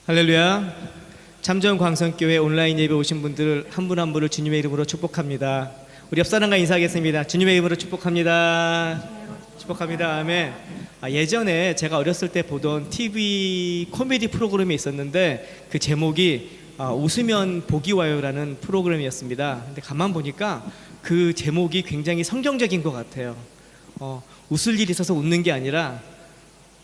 할렐루야. 참전 광성교회 온라인 예배 오신 분들 한 분 한 분을 주님의 이름으로 축복합니다. 우리 옆 사람과 인사하겠습니다. 주님의 이름으로 축복합니다. 축복합니다. 아멘. 예전에 제가 어렸을 때 보던 TV 코미디 프로그램이 있었는데 그 제목이 웃으면 복이 와요라는 프로그램이었습니다. 근데 가만 보니까 그 제목이 굉장히 성경적인 것 같아요. 웃을 일이 있어서 웃는 게 아니라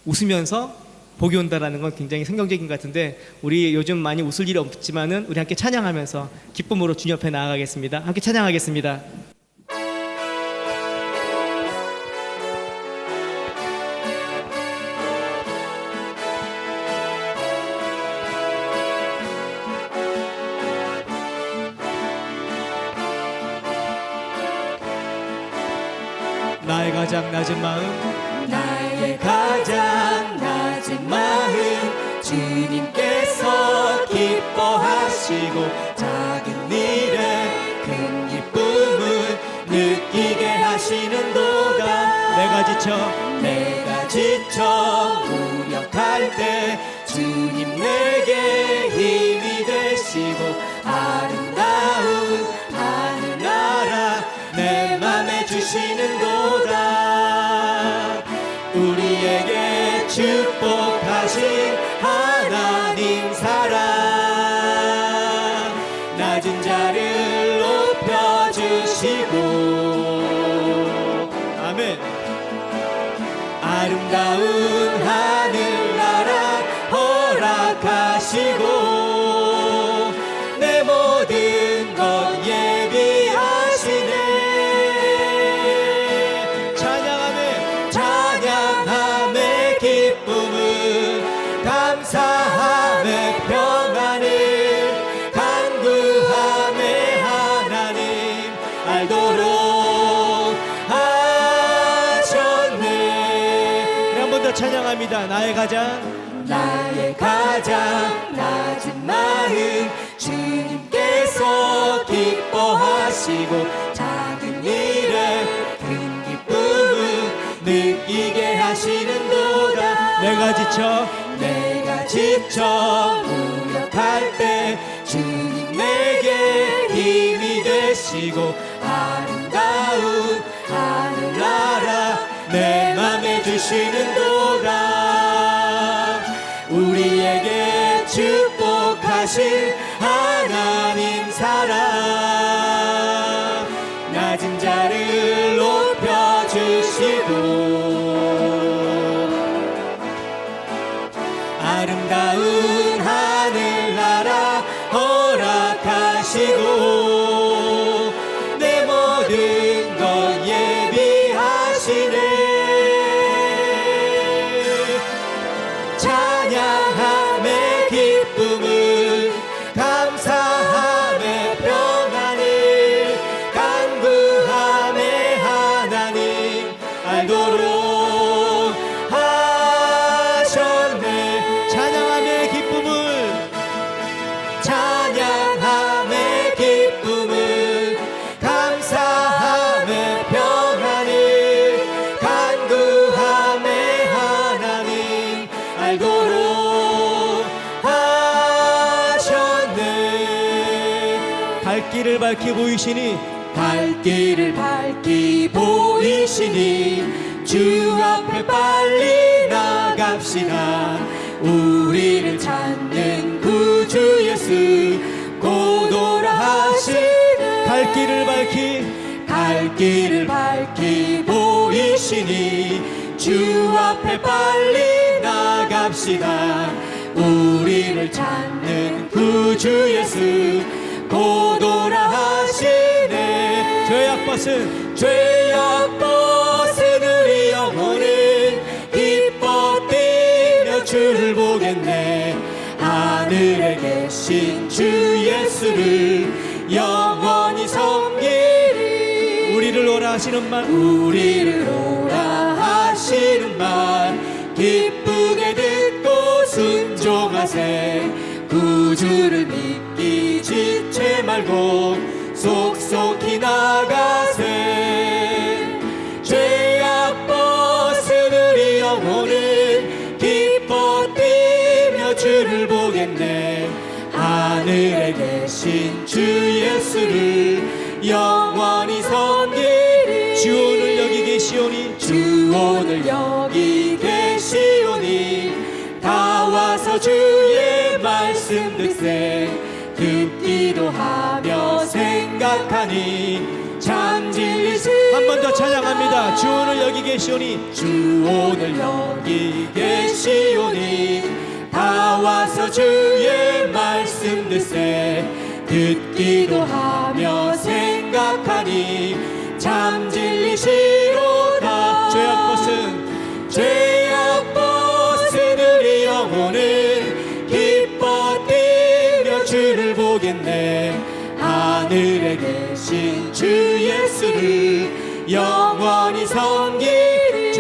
웃으면서 복이 온다라는 건 굉장히 성경적인 것 같은데, 우리 요즘 많이 웃을 일이 없지만은 우리 함께 찬양하면서 기쁨으로 주님 옆에 나아가겠습니다. 함께 찬양하겠습니다. 나의 가장 낮은 마음, 나의 가장 낮은 마음 주님께서 기뻐하시고 작은 일에 큰 기쁨을 느끼게 하시는도다. 내가 지쳐 무력할 때 주님 내게 힘이 되시고 아름다운 하늘나라 내 맘에 주시는도다. 우리에게 축복하신 하나님 사랑 낮은 자를 높여주시고 아멘. 아름다운 하늘나라 허락하시고 내 모든 것 예비하시네. 찬양함의 기쁨을 감사함의 평안을 간구함의 하나님 알도록 하셨네. 한 번 더 찬양합니다. 나의 가장 낮은 마음 주님께서 기뻐하시고 작은 일에 큰 기쁨을 느끼게 하시는도다. 내가 지쳐 무력할 때 주님 내게 힘이 되시고 아름다운 하늘나라 내 맘에 주시는도다. 우리에게 축복하신 하나님 사랑 낮은 자를 높여주시고 아름다운 하늘나라 허락하시고 내 모든 것 예비하시네. 찬양함의 기쁨을 감사함의 평안을 간구함의 하나님 알도록 하셨네. 찬양함의 기쁨을 감사함의 평안을 간구함의 하나님 알도록 하셨네. 갈 길을 밝히 보이시니 갈 길을 밝히 보이시니 주 앞에 빨리 나갑시다. 우리를 찾는 구주 예수 곧 오라 하시네. 갈 길을 밝히 보이시니 주 앞에 빨리 나갑시다. 우리를 찾는 구주 예수 곧 오라 하시네. 죄악 벗은 우리 영혼은 기뻐 뛰며 주를 보겠네. 하늘에 계신 주 예수를 영원히 섬기리. 우리를 오라 하시는 말 기쁘게 듣고 순종하세. 구주를 믿기 지체 말고 속속히 나가세. 죄악 벗은 우리 영혼은 기뻐 뛰며 주를 보겠네. 하늘에 계신 주 예수를 영원히 섬기리. 주 오늘 여기 계시오니 주 오늘 여기 계시오니 다 와서 주의 말씀 듣세. 듣기도 하며 생각하니 참 진리시. 한 번 더 찬양합니다. 주 오늘 여기 계시오니 주 오늘 여기 계시오니 다 와서 주의 말씀 듣세. 듣기도 하며 생각하니 참 진리시로다. 죄악 벗은 우리 영혼은 기뻐 뛰며 주를 보겠네. 하늘에 계신 주 예수를 영원히 섬기리.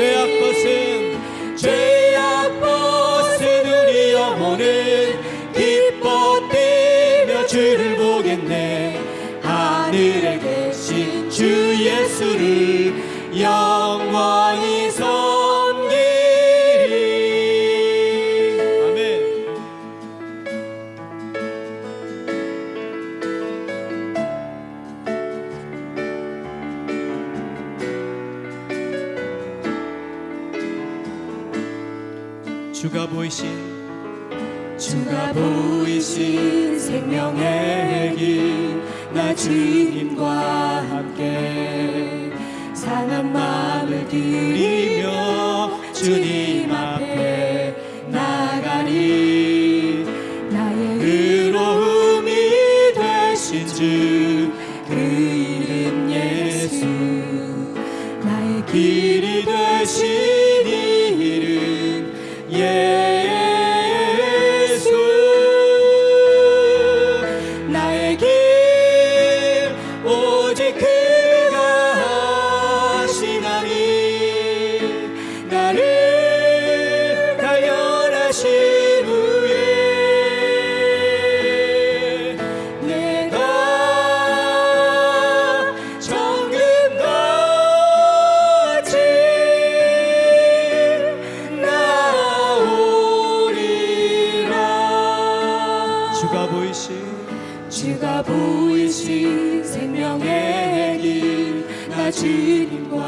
죄악 벗은 우리 영혼은 기뻐 뛰며 주를 보겠네. 하늘에 계신 주 예수를 영원히 섬기리. 아멘. 주가 보이신 생명의 길, 나 주님과 함께 상한 마음을 드리며 주님 앞에 나가리. 나의 의로움이 되신 주, 그 이름 예수. 나의 길이 되신 이름 예수. 나의 길 오직 그가 하시나니. 나를 가열하신 후에 내가 정금같이 나오리라. 주가 보이신 생명의 길, 나 주님과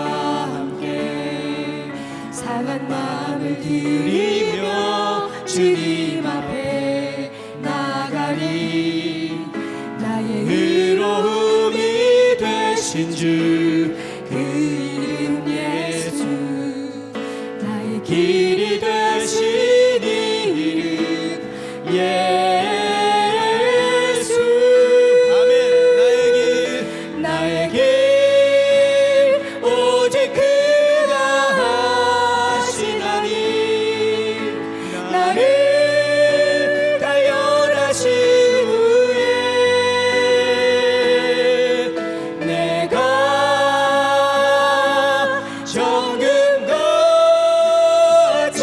함께 상한 마음을 드리며 주님 앞에 나가리. 나의 의로움이 되신 주, 그 이름 예수. 나의 길이 되신 이름 예수. 나의 길 오직 그가 하시나니. 나를 가열하신 후에 내가 정금같이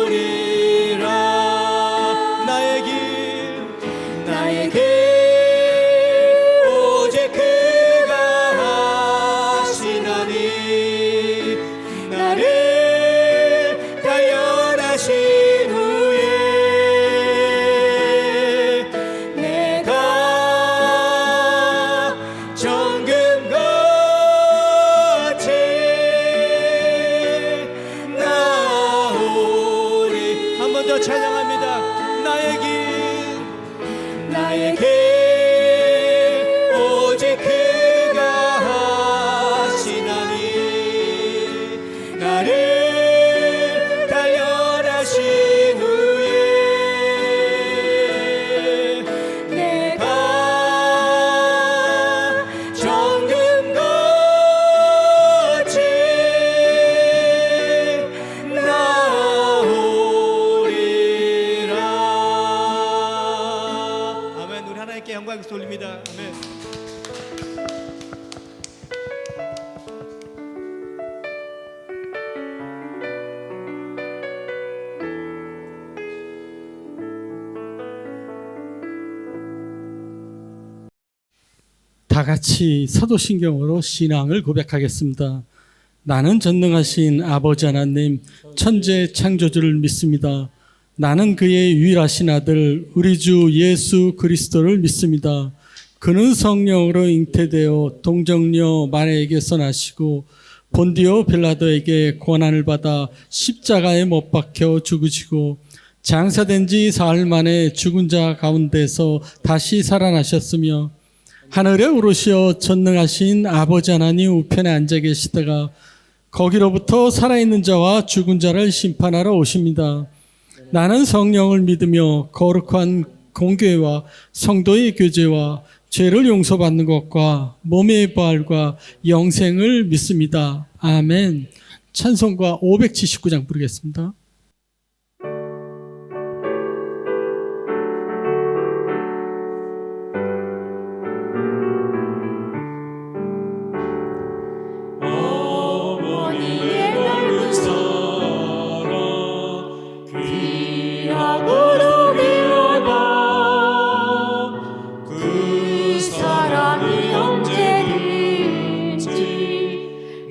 나오리라. 나의 길 오직 그가 하시나니. 나를 가열하신 후에 내가 정금같이 나오리. 한 번 더 찬양합니다. 나의 길 오직 그가 하시나니. 나를 가열하신 후에 내가 정금같이 나오리라. 아멘. 우리 하나님께 영광 돌립니다. 아멘. 다 같이 사도신경으로 신앙을 고백하겠습니다. 나는 전능하신 아버지 하나님 천재 창조주를 믿습니다. 나는 그의 유일하신 아들 우리 주 예수 그리스도를 믿습니다. 그는 성령으로 잉태되어 동정녀 마리아에게서 나시고 본디오 빌라도에게 고난을 받아 십자가에 못 박혀 죽으시고 장사된 지 사흘 만에 죽은 자 가운데서 다시 살아나셨으며 하늘에 오르시어 전능하신 아버지 하나님 우편에 앉아 계시다가 거기로부터 살아있는 자와 죽은 자를 심판하러 오십니다. 나는 성령을 믿으며 거룩한 공교회와 성도의 교제와 죄를 용서받는 것과 몸의 부활과 영생을 믿습니다. 아멘. 찬송가 579장 부르겠습니다. 어머니의 넓은 사랑 귀하고도 귀하다. 그 사랑이 언제든지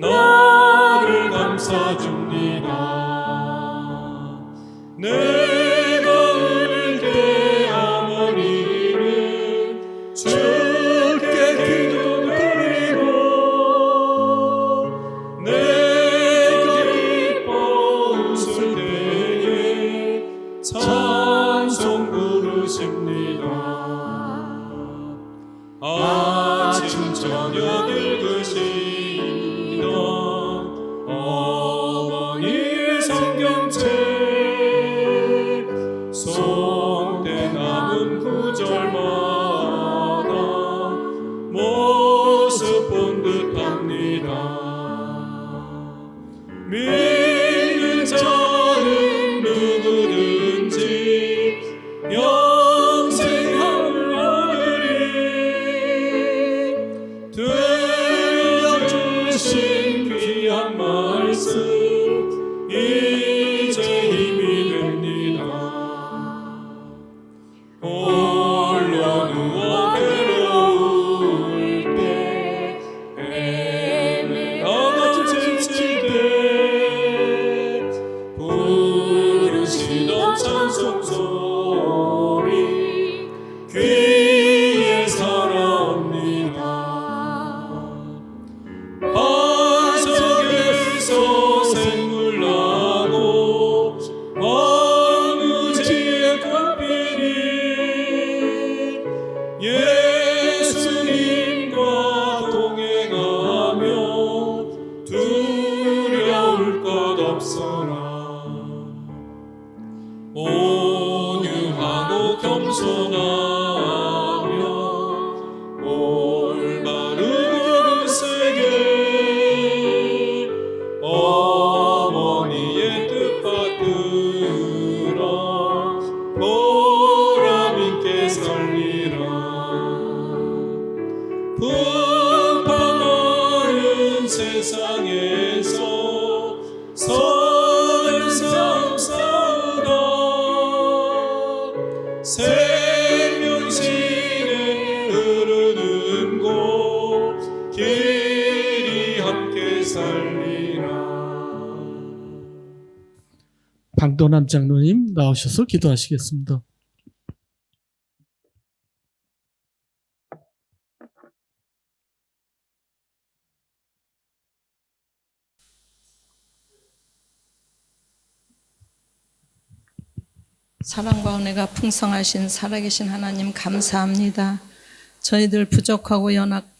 나를 감싸줍니다. 내가 울을 때 어머니는 주께 기도 드리고 내가 기뻐 웃을 때에 찬송 부르십니다. 아침 저녁 읽으시던 어머니의 성경책 손때 남은 구절마다 모습 본 듯합니다. 믿는 자는 누구든지 영생을 얻으리. 들려주신 귀한 말씀 이제 힘이 됩니다. 홀로 누워 괴로울 때 애매하고 지칠 때 부르시던 찬송 소리 귀에 살아옵니다. 반석에서 샘물 나고 황무지의 꽃빛이 예수님과 동행하며 두려울 것 없어라. 온유하고 겸손하며 올바르고 세게 어머니의 뜻받들어 보람 있게 살리라. 풍파많은 세상에서 선한 삶 싸우다 생명신에 흐르는 곳 길이 함께 살리라. 방도남 장로님 나오셔서 기도하시겠습니다. 사랑과 은혜가 풍성하신 살아계신 하나님 감사합니다. 저희들 부족하고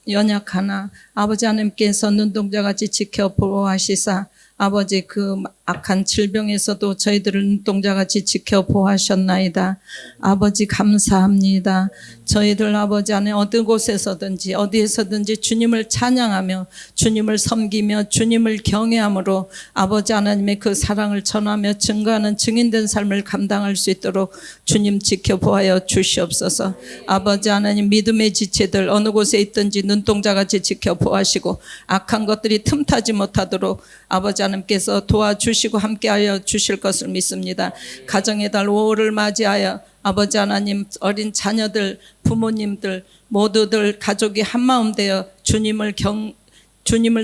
연약하나 아버지 하나님께서 눈동자같이 지켜 보호하시사 아버지 그 악한 질병에서도 저희들을 눈동자같이 지켜 보호하셨나이다. 아버지 감사합니다. 저희들 아버지 안에 어느 곳에서든지 어디에서든지 주님을 찬양하며 주님을 섬기며 주님을 경외함으로 아버지 하나님의 그 사랑을 전하며 증거하는 증인된 삶을 감당할 수 있도록 주님 지켜보아여 주시옵소서. 아버지 하나님 믿음의 지체들 어느 곳에 있든지 눈동자같이 지켜보아시고 악한 것들이 틈타지 못하도록 아버지 하나님께서 도와주시고 함께하여 주실 것을 믿습니다. 가정의 달 5월을 맞이하여 아버지 하나님 어린 자녀들 부모님들 모두들 가족이 한마음 되어 주님을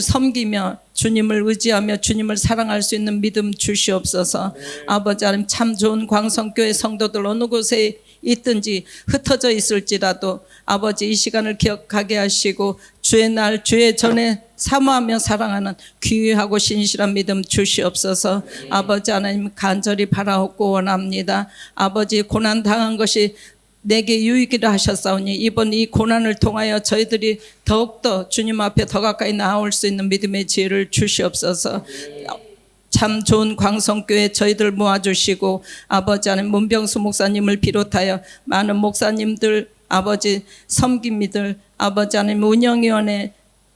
섬기며 주님을 의지하며 주님을 사랑할 수 있는 믿음 주시옵소서. 아버지 하나님, 참 좋은 광성교회 성도들 어느 곳에 있든지 흩어져 있을지라도 아버지 이 시간을 기억하게 하시고 주의 날 주의 전에 사모하며 사랑하는 귀하고 신실한 믿음 주시옵소서. 아버지 하나님, 간절히 바라옵고 원합니다. 아버지, 고난 당한 것이 내게 유익이라 하셨사오니 이번 이 고난을 통하여 저희들이 더욱더 주님 앞에 더 가까이 나아올 수 있는 믿음의 지혜를 주시옵소서. 참 좋은 광성교회 저희들 모아주시고 아버지 하나님, 문병수 목사님을 비롯하여 많은 목사님들, 아버지 섬김이들, 아버지 하나님, 운영위원회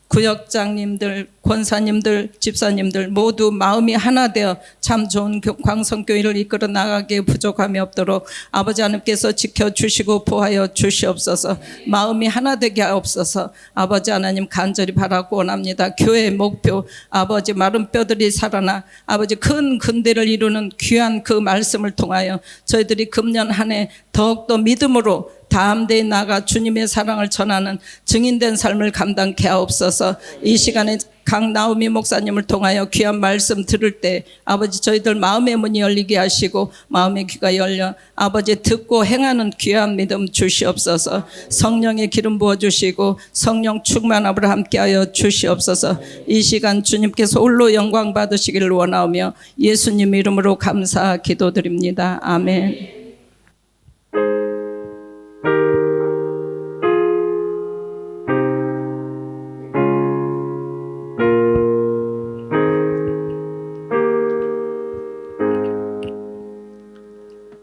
구역장님들, 권사님들, 집사님들 모두 마음이 하나 되어 참 좋은 광성교회를 이끌어 나가기에 부족함이 없도록 아버지 하나님께서 지켜주시고 보하여 주시옵소서. 마음이 하나 되게 하옵소서. 아버지 하나님, 간절히 바라고 원합니다. 교회의 목표, 아버지 마른 뼈들이 살아나 아버지 큰 근대를 이루는 귀한 그 말씀을 통하여 저희들이 금년 한 해 더욱더 믿음으로 다함대에 나가 주님의 사랑을 전하는 증인된 삶을 감당케 하옵소서. 이 시간에 강나우미 목사님을 통하여 귀한 말씀 들을 때 아버지 저희들 마음의 문이 열리게 하시고 마음의 귀가 열려 아버지 듣고 행하는 귀한 믿음 주시옵소서. 성령의 기름 부어주시고 성령 충만함을 함께하여 주시옵소서. 이 시간 주님께서 홀로 영광 받으시기를 원하오며 예수님 이름으로 감사 기도드립니다. 아멘.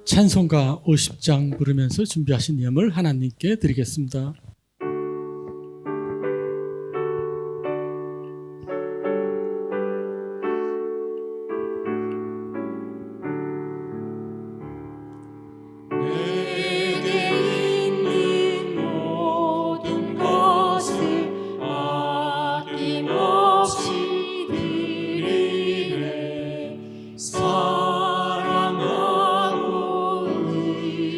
찬송가 50장 부르면서 준비하신 예물 하나님께 드리겠습니다. 내게 있는 모든 것을 아낌없이 드리네. 사랑하고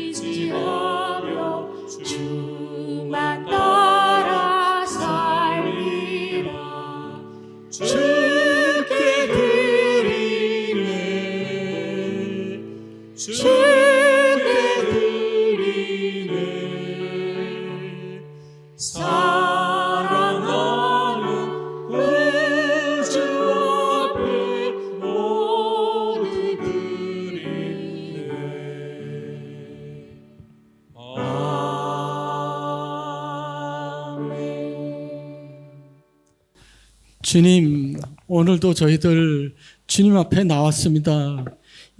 의지하며 주만 따라 살리라. 주께 드리네. 주께 드리네. 사랑하는 구주 앞에 모두 드리네. 아멘. 주님, 오늘도 저희들 주님 앞에 나왔습니다.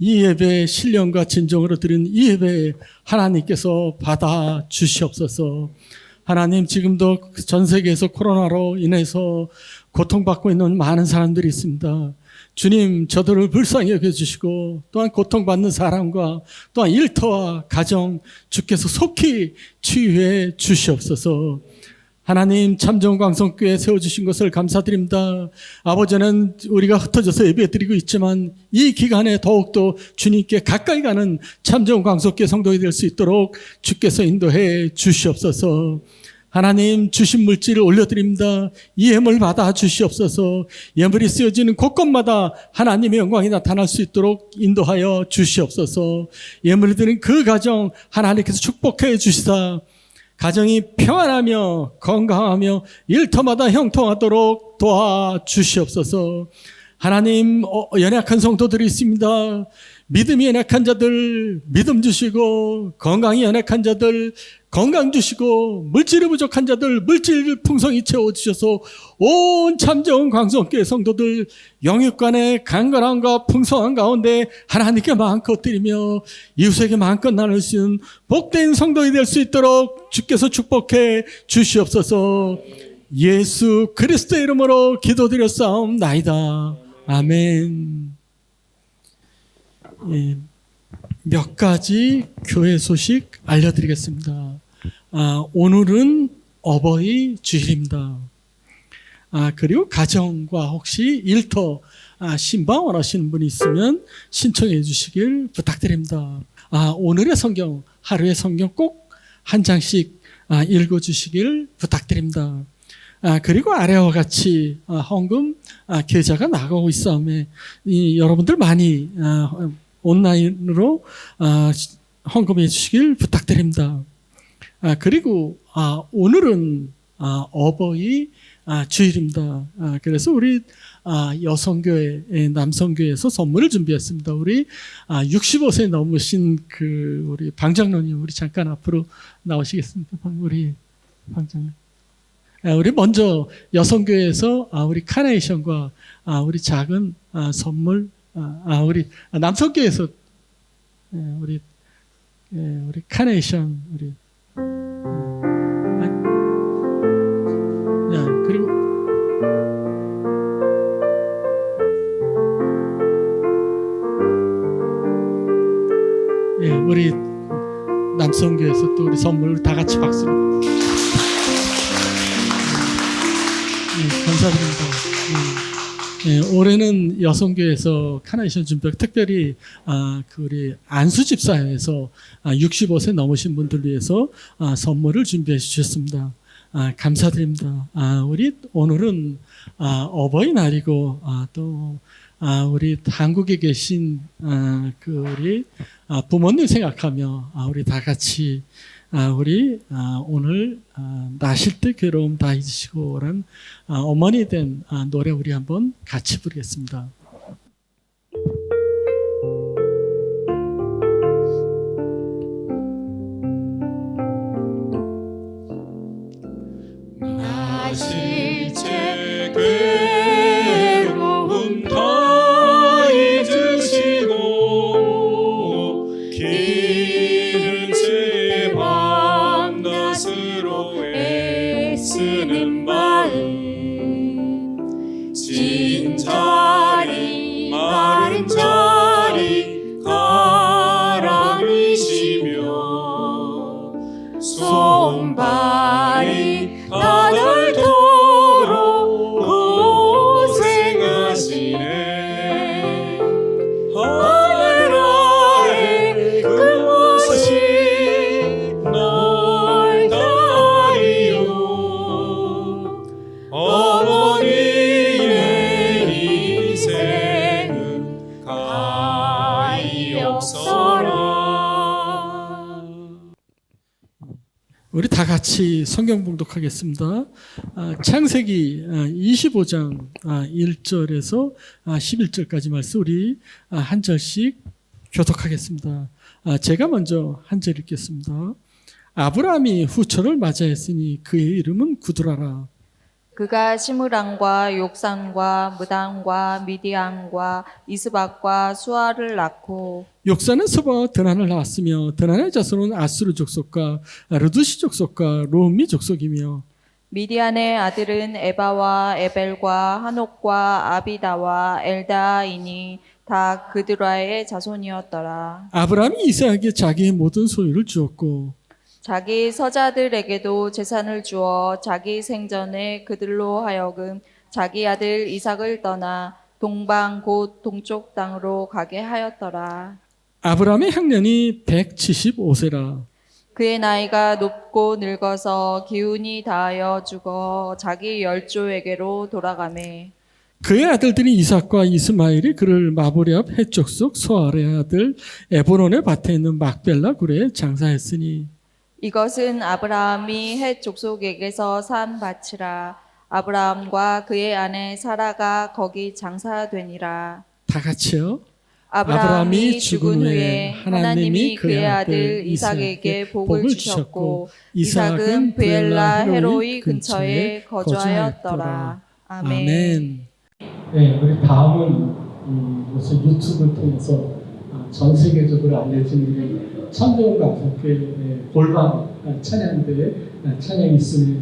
이 예배 신령과 진정으로 드린 이 예배 하나님께서 받아 주시옵소서. 하나님, 지금도 전 세계에서 코로나로 인해서 고통받고 있는 많은 사람들이 있습니다. 주님, 저들을 불쌍히 여겨주시고 또한 고통받는 사람과 또한 일터와 가정 주께서 속히 치유해 주시옵소서. 하나님, 참 좋은 광성교회 세워주신 것을 감사드립니다. 아버지는 우리가 흩어져서 예배드리고 있지만 이 기간에 더욱더 주님께 가까이 가는 참 좋은 광성교회 성도가 될 수 있도록 주께서 인도해 주시옵소서. 하나님, 주신 물질을 올려드립니다. 이 예물 받아 주시옵소서. 예물이 쓰여지는 곳곳마다 하나님의 영광이 나타날 수 있도록 인도하여 주시옵소서. 예물을 드린 그 가정 하나님께서 축복해 주시사 가정이 평안하며 건강하며 일터마다 형통하도록 도와주시옵소서. 하나님, 연약한 성도들이 있습니다. 믿음이 연약한 자들 믿음 주시고, 건강이 연약한 자들 건강 주시고, 물질이 부족한 자들 물질 풍성히 채워주셔서 온 참좋은 광성교회 성도들 영육간의 강건함과 풍성한 가운데 하나님께 마음껏 드리며 이웃에게 마음껏 나눌 수 있는 복된 성도가 될 수 있도록 주께서 축복해 주시옵소서. 예수 그리스도의 이름으로 기도드렸사옵나이다. 아멘. 예, 몇 가지 교회 소식 알려드리겠습니다. 오늘은 어버이 주일입니다. 그리고 가정과 혹시 일터 신방 원하시는 분이 있으면 신청해 주시길 부탁드립니다. 오늘의 성경, 하루의 성경 꼭 한 장씩 읽어 주시길 부탁드립니다. 그리고 아래와 같이 헌금 계좌가 나가고 있사오매 여러분들 많이 온라인으로 헌금해 주시길 부탁드립니다. 그리고 오늘은 어버이 주일입니다. 그래서 우리 여성교회, 남성교회에서 선물을 준비했습니다. 우리 65세 넘으신 우리 방장로님, 우리 잠깐 앞으로 나오시겠습니다. 우리 방장님. 우리 먼저 여성교회에서 우리 카네이션과 우리 작은 선물, 우리 남성교회에서 우리 카네이션, 우리 그리고 우리 남성교회에서 또 우리 선물 다 같이 박수로 감사드립니다. 올해는 여성교회에서 카네이션 준비하고 특별히 우리 안수 집사회에서 65세 넘으신 분들 위해서 선물을 준비해 주셨습니다. 감사드립니다. 우리 오늘은 어버이날이고 또 우리 한국에 계신 우리 부모님 생각하며 우리 다 같이 우리 오늘 나실 때 괴로움 다 잊으시고란 어머니 된 노래 우리 한번 같이 부르겠습니다. 나실 때 괴로움 다 잊으시고 기른 채 밤낮으로 애쓰는 마음 진 자리 마른 자리 가라앉으시며 손발이 나날토록 고생하시네 하늘 아래 그것이 널 다리요 어머니의 희생은 가히 없어라. 우리 다 같이 성경 봉독하겠습니다. 창세기 25장 1절에서 11절까지 말씀 우리 한 절씩 교독하겠습니다. 제가 먼저 한 절 읽겠습니다. 아브라함이 후처를 맞이했으니 그의 이름은 구두라라. 그가 시므랑과 욕산과 무단과 미디안과 이스박과 수아를 낳고 욕산은 서바와 드난을 낳았으며 드난의 자손은 아수르 족속과 르두시 족속과 로미 족속이며 미디안의 아들은 에바와 에벨과 한옥과 아비다와 엘다이니 다 그드라의 자손이었더라. 아브라함이 이삭에게 자기의 모든 소유를 주었고 자기 서자들에게도 재산을 주어 자기 생전에 그들로 하여금 자기 아들 이삭을 떠나 동방 곧 동쪽 땅으로 가게 하였더라. 아브라함의 향년이 175세라. 그의 나이가 높고 늙어서 기운이 다하여 죽어 자기 열조에게로 돌아가매 그의 아들들이 이삭과 이스마엘이 그를 마보리 앞 해족속 소알의 아들 에브론의 밭에 있는 막벨라 굴에 장사했으니 이것은 아브라함이 헷 족속에게서 산 밭이라. 아브라함과 그의 아내 사라가 거기 장사되니라. 다 같이요. 아브라함이 죽은 후에 하나님이 그의 아들 이삭에게 복을 주셨고 이삭은 브엘라 헤로이 근처에 거주하였더라. 아멘. 네, 우리 다음은 무슨 유튜브를 통해서 전 세계적으로 알려진 우리 천정훈 감사교회 골반 찬양대회 찬양이 있으니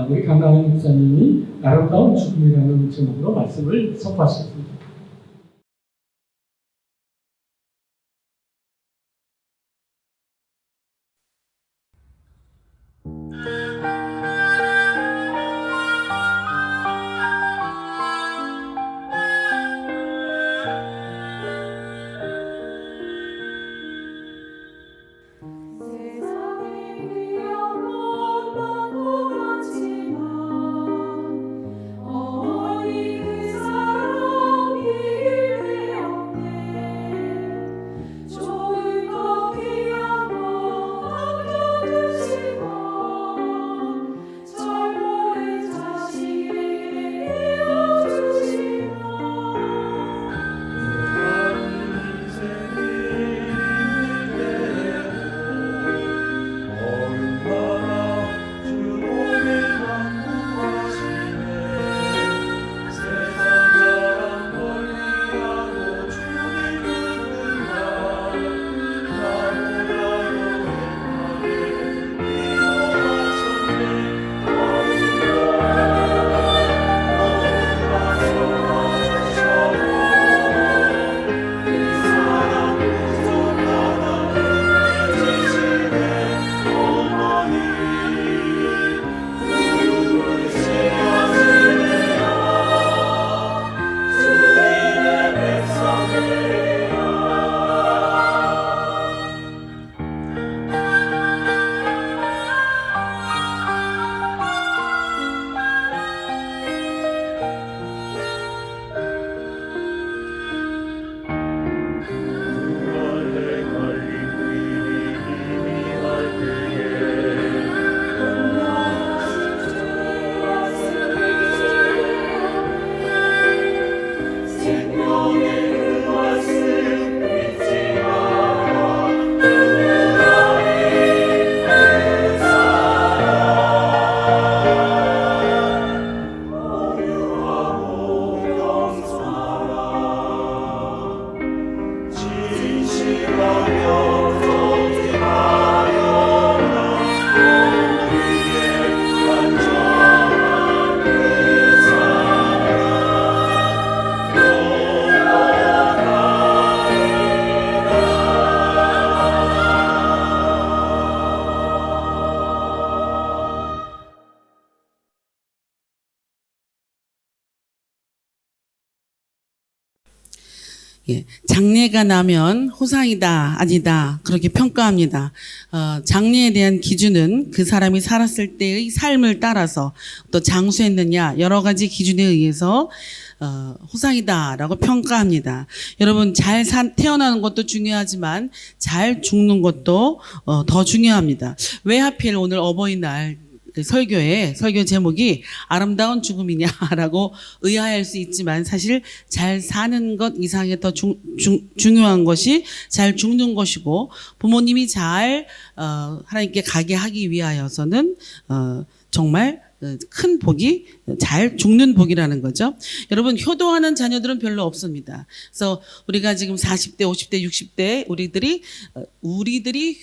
우리 강남훈 목사님이 아름다운 죽음이라는 제목으로 말씀을 선포하셨습니다. 세상의 영원한 고마지만 예, 장래가 나면 호상이다, 아니다, 그렇게 평가합니다. 장래에 대한 기준은 그 사람이 살았을 때의 삶을 따라서 또 장수했느냐, 여러 가지 기준에 의해서 호상이다라고 평가합니다. 여러분, 태어나는 것도 중요하지만 잘 죽는 것도 더 중요합니다. 왜 하필 오늘 어버이날 설교 제목이 아름다운 죽음이냐라고 의아할 수 있지만 사실 잘 사는 것 이상에 더 중요한 것이 잘 죽는 것이고 부모님이 잘 하나님께 가게 하기 위하여서는 정말 큰 복이 잘 죽는 복이라는 거죠. 여러분, 효도하는 자녀들은 별로 없습니다. 그래서 우리가 지금 40대, 50대, 60대 우리들이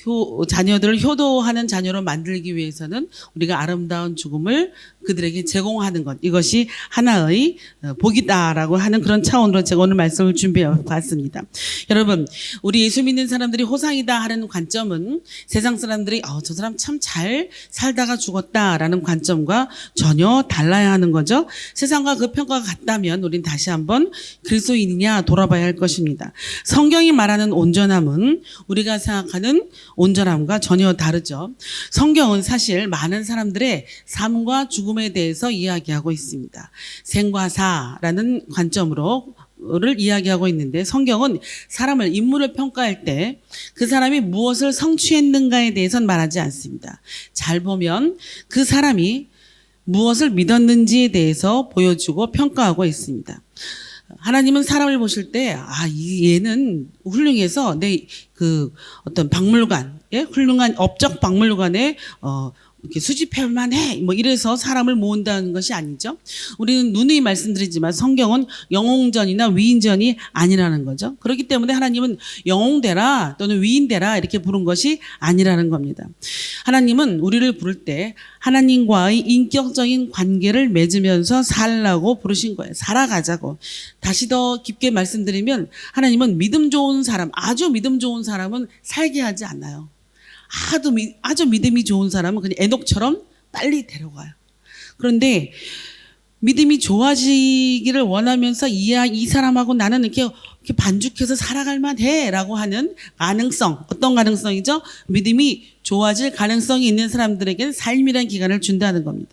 자녀들을 효도하는 자녀로 만들기 위해서는 우리가 아름다운 죽음을 그들에게 제공하는 것, 이것이 하나의 복이다라고 하는 그런 차원으로 제가 오늘 말씀을 준비해 봤습니다. 여러분, 우리 예수 믿는 사람들이 호상이다 하는 관점은 세상 사람들이 저 사람 참 잘 살다가 죽었다라는 관점과 전혀 달라야 하는 거죠. 세상과 그 평가가 같다면 우린 다시 한번 그리스도인이냐 돌아봐야 할 것입니다. 성경이 말하는 온전함은 우리가 생각하는 온전함과 전혀 다르죠. 성경은 사실 많은 사람들의 삶과 죽음에 대해서 이야기하고 있습니다. 생과 사라는 관점으로를 이야기하고 있는데 성경은 인물을 평가할 때 그 사람이 무엇을 성취했는가에 대해서는 말하지 않습니다. 잘 보면 그 사람이 무엇을 믿었는지에 대해서 보여주고 평가하고 있습니다. 하나님은 사람을 보실 때, 얘는 훌륭해서 어떤 박물관, 훌륭한 업적 박물관에, 이렇게 수집해만 해. 이래서 사람을 모은다는 것이 아니죠. 우리는 누누이 말씀드리지만 성경은 영웅전이나 위인전이 아니라는 거죠. 그렇기 때문에 하나님은 영웅되라 또는 위인되라 이렇게 부른 것이 아니라는 겁니다. 하나님은 우리를 부를 때 하나님과의 인격적인 관계를 맺으면서 살라고 부르신 거예요. 살아가자고. 다시 더 깊게 말씀드리면 하나님은 아주 믿음 좋은 사람은 살게 하지 않아요. 아주 믿음이 좋은 사람은 그냥 에녹처럼 빨리 데려가요. 그런데 믿음이 좋아지기를 원하면서 이 사람하고 나는 이렇게 반죽해서 살아갈 만해라고 하는 가능성, 어떤 가능성이죠? 믿음이 좋아질 가능성이 있는 사람들에게는 삶이라는 기간을 준다는 겁니다.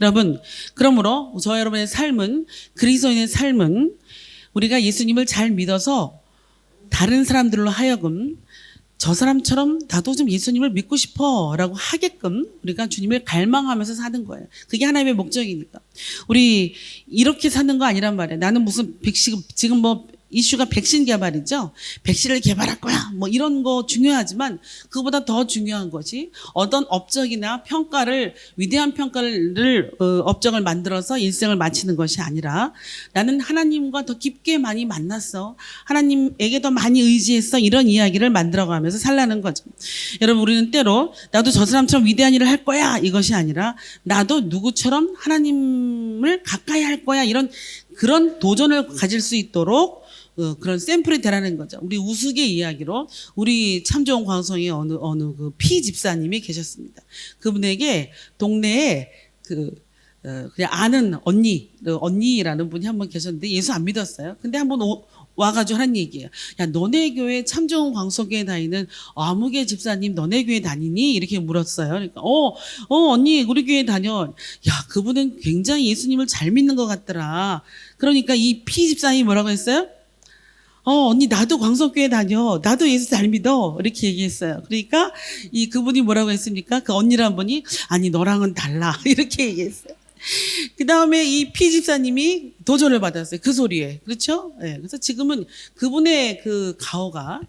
여러분, 그러므로 여러분의 삶은, 그리스도인의 삶은 우리가 예수님을 잘 믿어서 다른 사람들로 하여금 저 사람처럼 나도 좀 예수님을 믿고 싶어 라고 하게끔 우리가 주님을 갈망하면서 사는 거예요. 그게 하나님의 목적이니까. 우리 이렇게 사는 거 아니란 말이에요. 나는 무슨 지금 이슈가 백신 개발이죠. 백신을 개발할 거야. 이런 거 중요하지만 그보다 더 중요한 것이 어떤 업적이나 위대한 평가를 업적을 만들어서 일생을 마치는 것이 아니라 나는 하나님과 더 깊게 많이 만났어. 하나님에게 더 많이 의지했어. 이런 이야기를 만들어가면서 살라는 거죠. 여러분, 우리는 때로 나도 저 사람처럼 위대한 일을 할 거야. 이것이 아니라 나도 누구처럼 하나님을 가까이 할 거야. 그런 도전을 가질 수 있도록 그런 샘플이 되라는 거죠. 우리 우스갯 이야기로 우리 참 좋은 광성의 어느 그 피 집사님이 계셨습니다. 그분에게 동네에 그냥 아는 언니라는 분이 한 번 계셨는데 예수 안 믿었어요. 근데 한번 와가지고 하는 얘기예요. 야, 너네 교회 참 좋은 광성교회 다니는 아무개 집사님 너네 교회 다니니? 이렇게 물었어요. 그러니까 언니 우리 교회 다녀. 야, 그분은 굉장히 예수님을 잘 믿는 것 같더라. 그러니까 이 피 집사님이 뭐라고 했어요? 언니 나도 광성교회 다녀. 나도 예수 잘 믿어. 이렇게 얘기했어요. 그러니까 그분이 뭐라고 했습니까? 그 언니란 분이 아니 너랑은 달라. 이렇게 얘기했어요. 그 다음에 이 피 집사님이 도전을 받았어요. 그 소리에. 그렇죠? 네. 그래서 지금은 그분의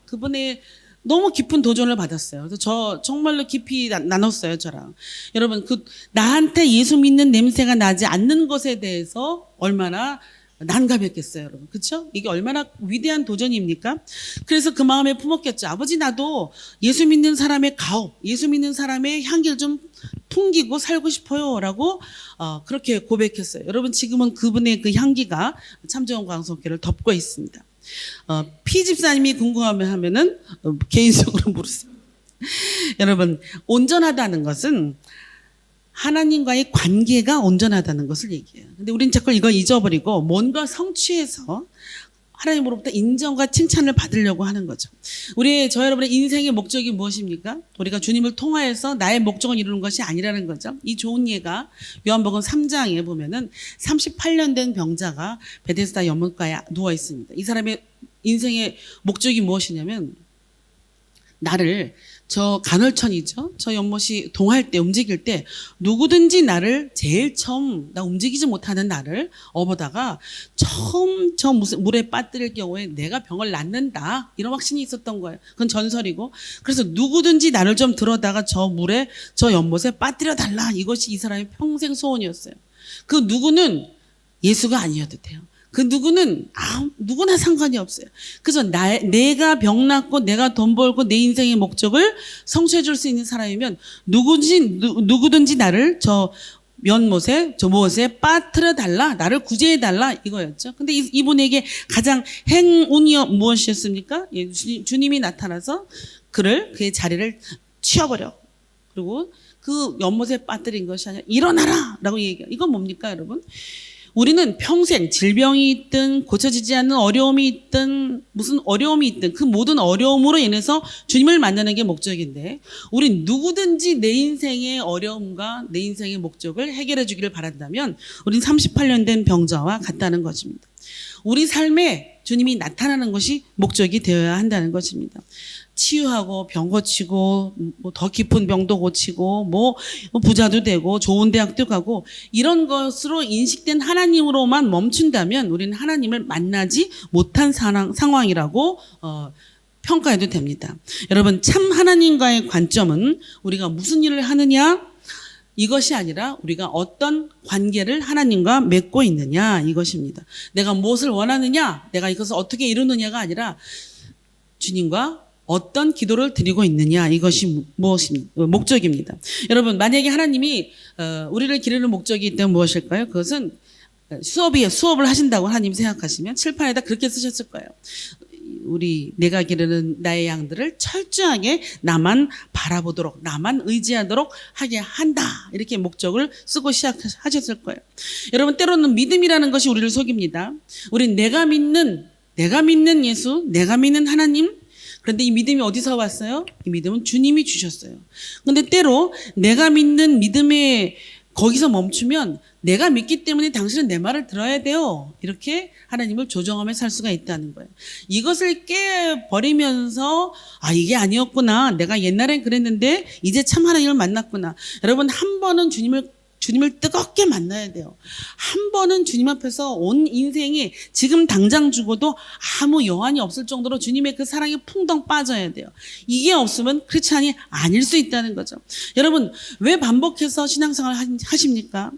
그분의 너무 깊은 도전을 받았어요. 그래서 저 정말로 깊이 나눴어요, 저랑. 여러분, 나한테 예수 믿는 냄새가 나지 않는 것에 대해서 얼마나 난감했겠어요, 여러분. 그렇죠? 이게 얼마나 위대한 도전입니까? 그래서 그 마음에 품었겠죠. 아버지, 나도 예수 믿는 사람의 예수 믿는 사람의 향기를 좀 풍기고 살고 싶어요라고 그렇게 고백했어요. 여러분, 지금은 그분의 그 향기가 참좋은 광성교회를 덮고 있습니다. 피 집사님이 궁금하면은 개인적으로 물으세요. 여러분, 온전하다는 것은 하나님과의 관계가 온전하다는 것을 얘기해요. 근데 우린 자꾸 이걸 잊어버리고 뭔가 성취해서 하나님으로부터 인정과 칭찬을 받으려고 하는 거죠. 저 여러분의 인생의 목적이 무엇입니까? 우리가 주님을 통하여서 나의 목적을 이루는 것이 아니라는 거죠. 이 좋은 예가 요한복음 3장에 보면은 38년 된 병자가 베데스다 연못가에 누워 있습니다. 이 사람의 인생의 목적이 무엇이냐면, 나를 저 간헐천이죠. 저 연못이 동할 때, 움직일 때 누구든지 나를 제일 처음 나 움직이지 못하는 나를 업어다가 처음 저 물에 빠뜨릴 경우에 내가 병을 낫는다, 이런 확신이 있었던 거예요. 그건 전설이고, 그래서 누구든지 나를 좀 들어다가 저 물에, 저 연못에 빠뜨려 달라, 이것이 이 사람의 평생 소원이었어요. 그 누구는 예수가 아니어도 돼요. 그 누구는 누구나 상관이 없어요. 그래서 내가 병 낫고 내가 돈 벌고 내 인생의 목적을 성취해 줄 수 있는 사람이면 누구든지 나를 저 연못에, 저 무엇에 빠뜨려 달라, 나를 구제해 달라, 이거였죠. 근데 이분에게 가장 행운이 무엇이었습니까? 예, 주님이 나타나서 그의 자리를 치워버려. 그리고 그 연못에 빠뜨린 것이 아니라 일어나라 라고 얘기해요. 이건 뭡니까, 여러분? 우리는 평생 질병이 있든 고쳐지지 않는 어려움이 있든 무슨 어려움이 있든 그 모든 어려움으로 인해서 주님을 만나는 게 목적인데, 우린 누구든지 내 인생의 어려움과 내 인생의 목적을 해결해 주기를 바란다면 우린 38년 된 병자와 같다는 것입니다. 우리 삶에 주님이 나타나는 것이 목적이 되어야 한다는 것입니다. 치유하고 병 고치고 뭐 더 깊은 병도 고치고 뭐 부자도 되고 좋은 대학도 가고 이런 것으로 인식된 하나님으로만 멈춘다면 우리는 하나님을 만나지 못한 상황이라고 평가해도 됩니다. 여러분, 참 하나님과의 관점은 우리가 무슨 일을 하느냐, 이것이 아니라 우리가 어떤 관계를 하나님과 맺고 있느냐, 이것입니다. 내가 무엇을 원하느냐, 내가 이것을 어떻게 이루느냐가 아니라 주님과 어떤 기도를 드리고 있느냐, 이것이 목적입니다. 여러분, 만약에 하나님이 우리를 기르는 목적이 있다면 무엇일까요? 그것은 수업을 하신다고 하나님 생각하시면 칠판에다 그렇게 쓰셨을 거예요. 내가 기르는 나의 양들을 철저하게 나만 바라보도록, 나만 의지하도록 하게 한다, 이렇게 목적을 쓰고 시작하셨을 거예요. 여러분, 때로는 믿음이라는 것이 우리를 속입니다. 우린 내가 믿는 예수, 내가 믿는 하나님, 그런데 이 믿음이 어디서 왔어요? 이 믿음은 주님이 주셨어요. 그런데 때로 내가 믿는 믿음에 거기서 멈추면, 내가 믿기 때문에 당신은 내 말을 들어야 돼요, 이렇게 하나님을 조정하며 살 수가 있다는 거예요. 이것을 깨버리면서 이게 아니었구나, 내가 옛날엔 그랬는데 이제 참 하나님을 만났구나. 여러분, 한 번은 주님을 뜨겁게 만나야 돼요. 한 번은 주님 앞에서 온 인생이 지금 당장 죽어도 아무 여한이 없을 정도로 주님의 그 사랑에 풍덩 빠져야 돼요. 이게 없으면 크리스찬이 아닐 수 있다는 거죠. 여러분, 왜 반복해서 신앙생활 하십니까?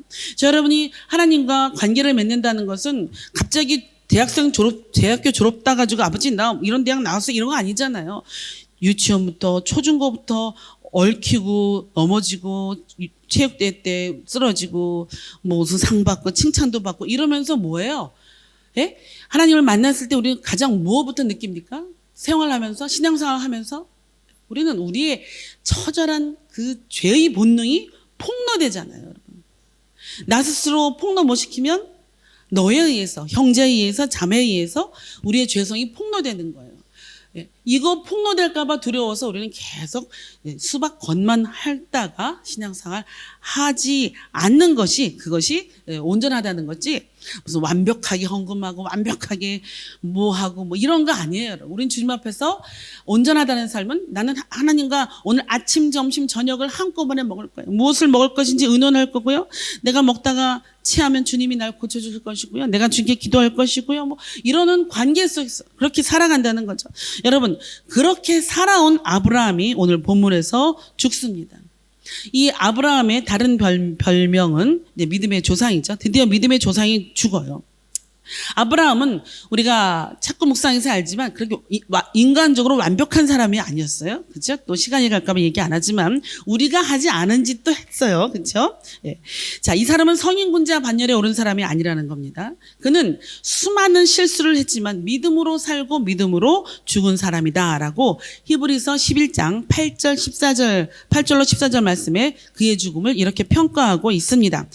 여러분이 하나님과 관계를 맺는다는 것은 갑자기 대학교 졸업 따가지고 아버지 나 이런 대학 나왔어, 이런 거 아니잖아요. 유치원부터 초중고부터 얽히고 넘어지고 체육대회 때 쓰러지고 무슨 상 받고 칭찬도 받고 이러면서 뭐예요? 예? 하나님을 만났을 때 우리는 가장 무엇부터 느낍니까? 생활하면서, 신앙생활하면서 우리는 우리의 처절한 그 죄의 본능이 폭로되잖아요, 여러분. 나 스스로 폭로 못 시키면 너에 의해서, 형제에 의해서, 자매에 의해서 우리의 죄성이 폭로되는 거예요. 이거 폭로될까봐 두려워서 우리는 계속 수박 겉만 핥다가 신앙생활 하지 않는 그것이 온전하다는 거지, 무슨 완벽하게 헌금하고 완벽하게 뭐하고 이런 거 아니에요. 우린 주님 앞에서 온전하다는 삶은, 나는 하나님과 오늘 아침, 점심, 저녁을 한꺼번에 먹을 거예요. 무엇을 먹을 것인지 의논할 거고요. 내가 먹다가 취하면 주님이 날 고쳐줄 것이고요. 내가 주님께 기도할 것이고요. 이러는 관계 속에서 그렇게 살아간다는 거죠. 여러분, 그렇게 살아온 아브라함이 오늘 본문에서 죽습니다. 이 아브라함의 다른 별명은 믿음의 조상이죠. 드디어 믿음의 조상이 죽어요. 아브라함은 우리가 자꾸 묵상해서 알지만 그렇게 인간적으로 완벽한 사람이 아니었어요. 그렇죠? 또 시간이 갈까봐 얘기 안 하지만 우리가 하지 않은 짓도 했어요. 그렇죠? 예. 자, 이 사람은 성인군자 반열에 오른 사람이 아니라는 겁니다. 그는 수많은 실수를 했지만 믿음으로 살고 믿음으로 죽은 사람이다라고 히브리서 11장 8절로 14절 말씀에 그의 죽음을 이렇게 평가하고 있습니다.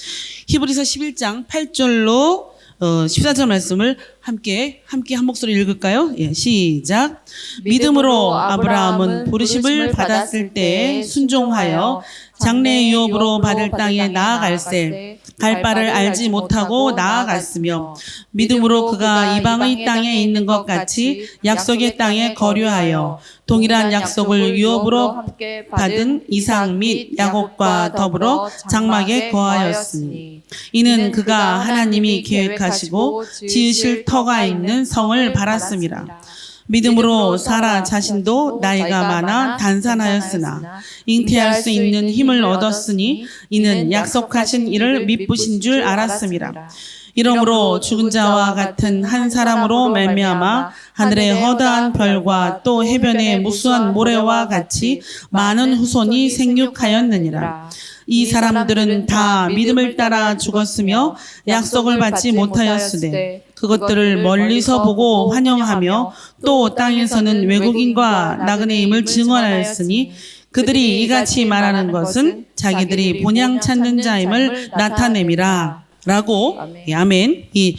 히브리서 11장 8절로 14절 말씀을 함께 한 목소리 읽을까요? 예, 시작. 믿음으로 아브라함은 부르심을 받았을 때 순종하여 장래 유업으로 받을 땅에 나아갈새 갈 바를 알지 못하고 나아갔으며 믿음으로 그가 이방의 땅에 있는 것 같이 약속의 땅에 거류하여 동일한 약속을 유업으로 받은 이삭 및 야곱과 더불어 장막에 거하였으니 이는 그가 하나님이 계획하시고 지으실 터가 있는 성을 바랐음이라. 믿음으로 사라 자신도 나이가 많아 단산하였으나 잉태할 수 있는 힘을 얻었으니 이는 약속하신 이를 미쁘신 줄 알았음이라. 이러므로 죽은 자와 같은 한 사람으로 말미암아 하늘의 허다한 별과 또 해변의 무수한 모래와 같이 많은 후손이 생육하였느니라. 이 사람들은 다 믿음을 따라 죽었으며 약속을 받지 못하였으되 그것들을 멀리서 보고 환영하며 또 땅에서는 외국인과 나그네임을 증언하였으니 그들이 이같이 말하는 것은 자기들이 본향 찾는 자임을 나타냄이라. 라고 아멘. 이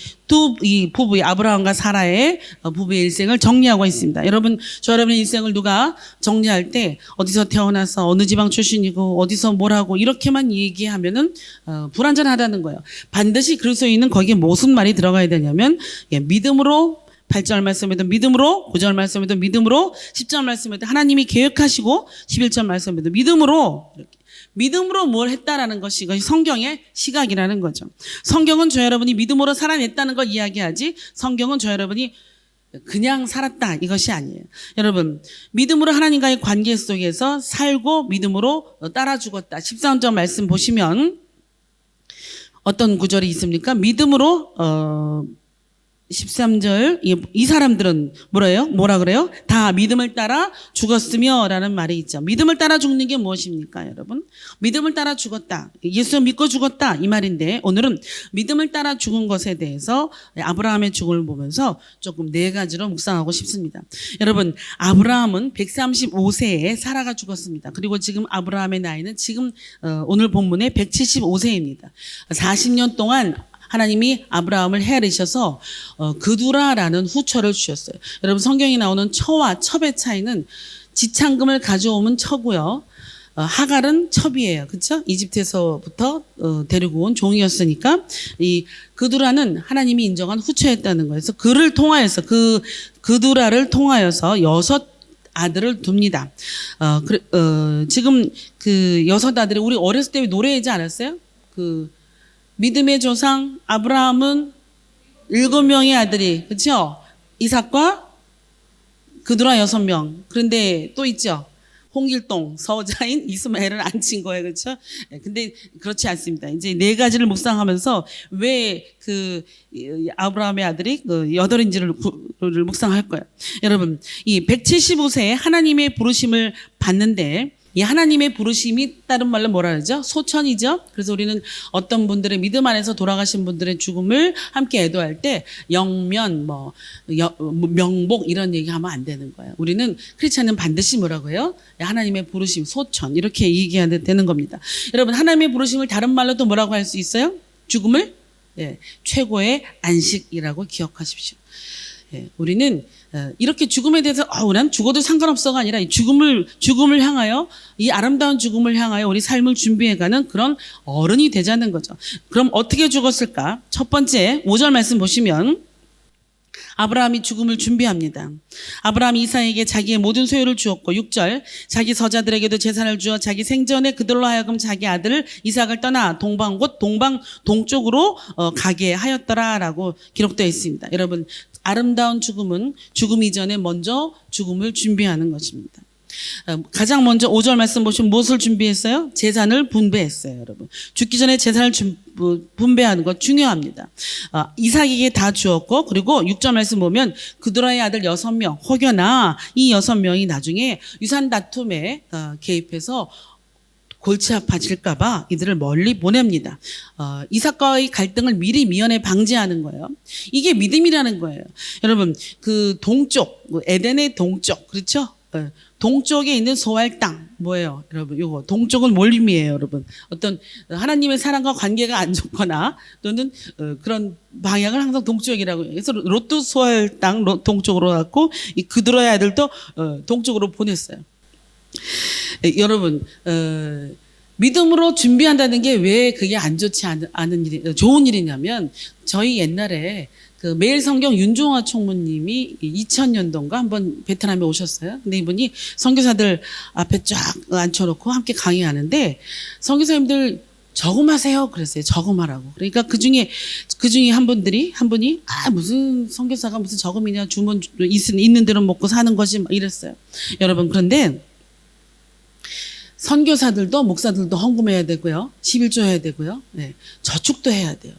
부부의 아브라함과 사라의 부부의 일생을 정리하고 있습니다. 여러분, 여러분의 일생을 누가 정리할 때 어디서 태어나서 어느 지방 출신이고 어디서 뭘 하고 이렇게만 얘기하면은 불완전하다는 거예요. 반드시 그리스도인은 거기에 무슨 말이 들어가야 되냐면 믿음으로 8절 말씀에도 믿음으로, 9절 말씀에도 믿음으로, 10절 말씀에도 하나님이 계획하시고 11절 말씀에도 믿음으로 이렇게. 믿음으로 뭘 했다라는 것이 이것이 성경의 시각이라는 거죠. 성경은 저 여러분이 믿음으로 살아냈다는 걸 이야기하지 성경은 저 여러분이 그냥 살았다 이것이 아니에요. 여러분, 믿음으로 하나님과의 관계 속에서 살고 믿음으로 따라 죽었다. 13절 말씀 보시면 어떤 구절이 있습니까? 믿음으로 13절 이 사람들은 뭐라 그래요? 다 믿음을 따라 죽었으며 라는 말이 있죠. 믿음을 따라 죽는 게 무엇입니까, 여러분? 믿음을 따라 죽었다. 예수 믿고 죽었다 이 말인데 오늘은 믿음을 따라 죽은 것에 대해서 아브라함의 죽음을 보면서 조금 네 가지로 묵상하고 싶습니다. 여러분, 아브라함은 135세에 사라가 죽었습니다. 그리고 지금 아브라함의 나이는 지금 오늘 본문에 175세입니다. 40년 동안 하나님이 아브라함을 헤아리셔서 그두라라는 후처를 주셨어요. 여러분, 성경에 나오는 처와 첩의 차이는 지창금을 가져오면 처고요. 하갈은 첩이에요. 그렇죠? 이집트에서부터 데리고 온 종이었으니까 이 그두라는 하나님이 인정한 후처였다는 거예요. 그래서 그를 통하여서 그두라를 통하여서 6 아들을 둡니다. 지금 그 6 아들이 우리 어렸을 때 노래하지 않았어요? 믿음의 조상 아브라함은 7명의 아들이, 그렇죠? 이삭과 그두라 6명. 그런데 또 있죠. 홍길동 서자인 이스마엘을 안 친 거예요, 그렇죠? 근데 그렇지 않습니다. 이제 4가지를 묵상하면서 왜 아브라함의 아들이 8인지를 묵상할 거예요. 여러분, 이 175세에 하나님의 부르심을 받는데 이 하나님의 부르심이 다른 말로 뭐라 그러죠? 소천이죠. 그래서 우리는 어떤 분들의 믿음 안에서 돌아가신 분들의 죽음을 함께 애도할 때 영면, 명복 이런 얘기하면 안 되는 거예요. 우리는 크리스찬은 반드시 뭐라고 해요? 하나님의 부르심, 소천 이렇게 얘기해야 되는 겁니다. 여러분, 하나님의 부르심을 다른 말로 또 뭐라고 할 수 있어요? 죽음을 최고의 안식이라고 기억하십시오. 우리는 이렇게 죽음에 대해서 난 죽어도 상관없어가 아니라 이 죽음을 향하여 이 아름다운 죽음을 향하여 우리 삶을 준비해가는 그런 어른이 되자는 거죠. 그럼 어떻게 죽었을까? 첫 번째 5절 말씀 보시면 아브라함이 죽음을 준비합니다. 아브라함이 이삭에게 자기의 모든 소유를 주었고 6절 자기 서자들에게도 재산을 주어 자기 생전에 그들로 하여금 자기 아들 이삭을 떠나 동방 곧 동방 동쪽으로 가게 하였더라라고 기록되어 있습니다. 여러분, 아름다운 죽음은 죽음 이전에 먼저 죽음을 준비하는 것입니다. 가장 먼저 5절 말씀 보시면 무엇을 준비했어요? 재산을 분배했어요, 여러분. 죽기 전에 재산을 분배하는 것 중요합니다. 이삭에게 다 주었고, 그리고 6절 말씀 보면 그두라의 아들 6명, 혹여나 이 6명이 나중에 유산 다툼에 개입해서 골치 아파질까봐 이들을 멀리 보냅니다. 이삭과의 갈등을 미리 미연에 방지하는 거예요. 이게 믿음이라는 거예요. 여러분, 그 동쪽, 에덴의 동쪽, 그렇죠? 동쪽에 있는 소알 땅, 뭐예요, 여러분? 요거 동쪽은 뭘 의미해요, 여러분? 어떤 하나님의 사랑과 관계가 안 좋거나 또는 그런 방향을 항상 동쪽이라고 해요. 그래서 롯도 소알 땅 동쪽으로 갔고 이 그드로의 아들도 동쪽으로 보냈어요. 여러분, 믿음으로 준비한다는 게 왜 그게 안 좋지 않은 일이 좋은 일이냐면 저희 옛날에 그 매일 성경 윤종화 총무님이 2000년도인가 한번 베트남에 오셨어요. 근데 이분이 선교사들 앞에 쫙 앉혀놓고 함께 강의하는데 선교사님들 저금하세요 그랬어요. 저금하라고. 그러니까 그 중에 한 분이 무슨 선교사가 무슨 저금이냐, 주문 있는 대로 먹고 사는 것이 막 이랬어요. 여러분, 그런데 선교사들도 목사들도 헌금해야 되고요. 11조 해야 되고요. 네, 저축도 해야 돼요.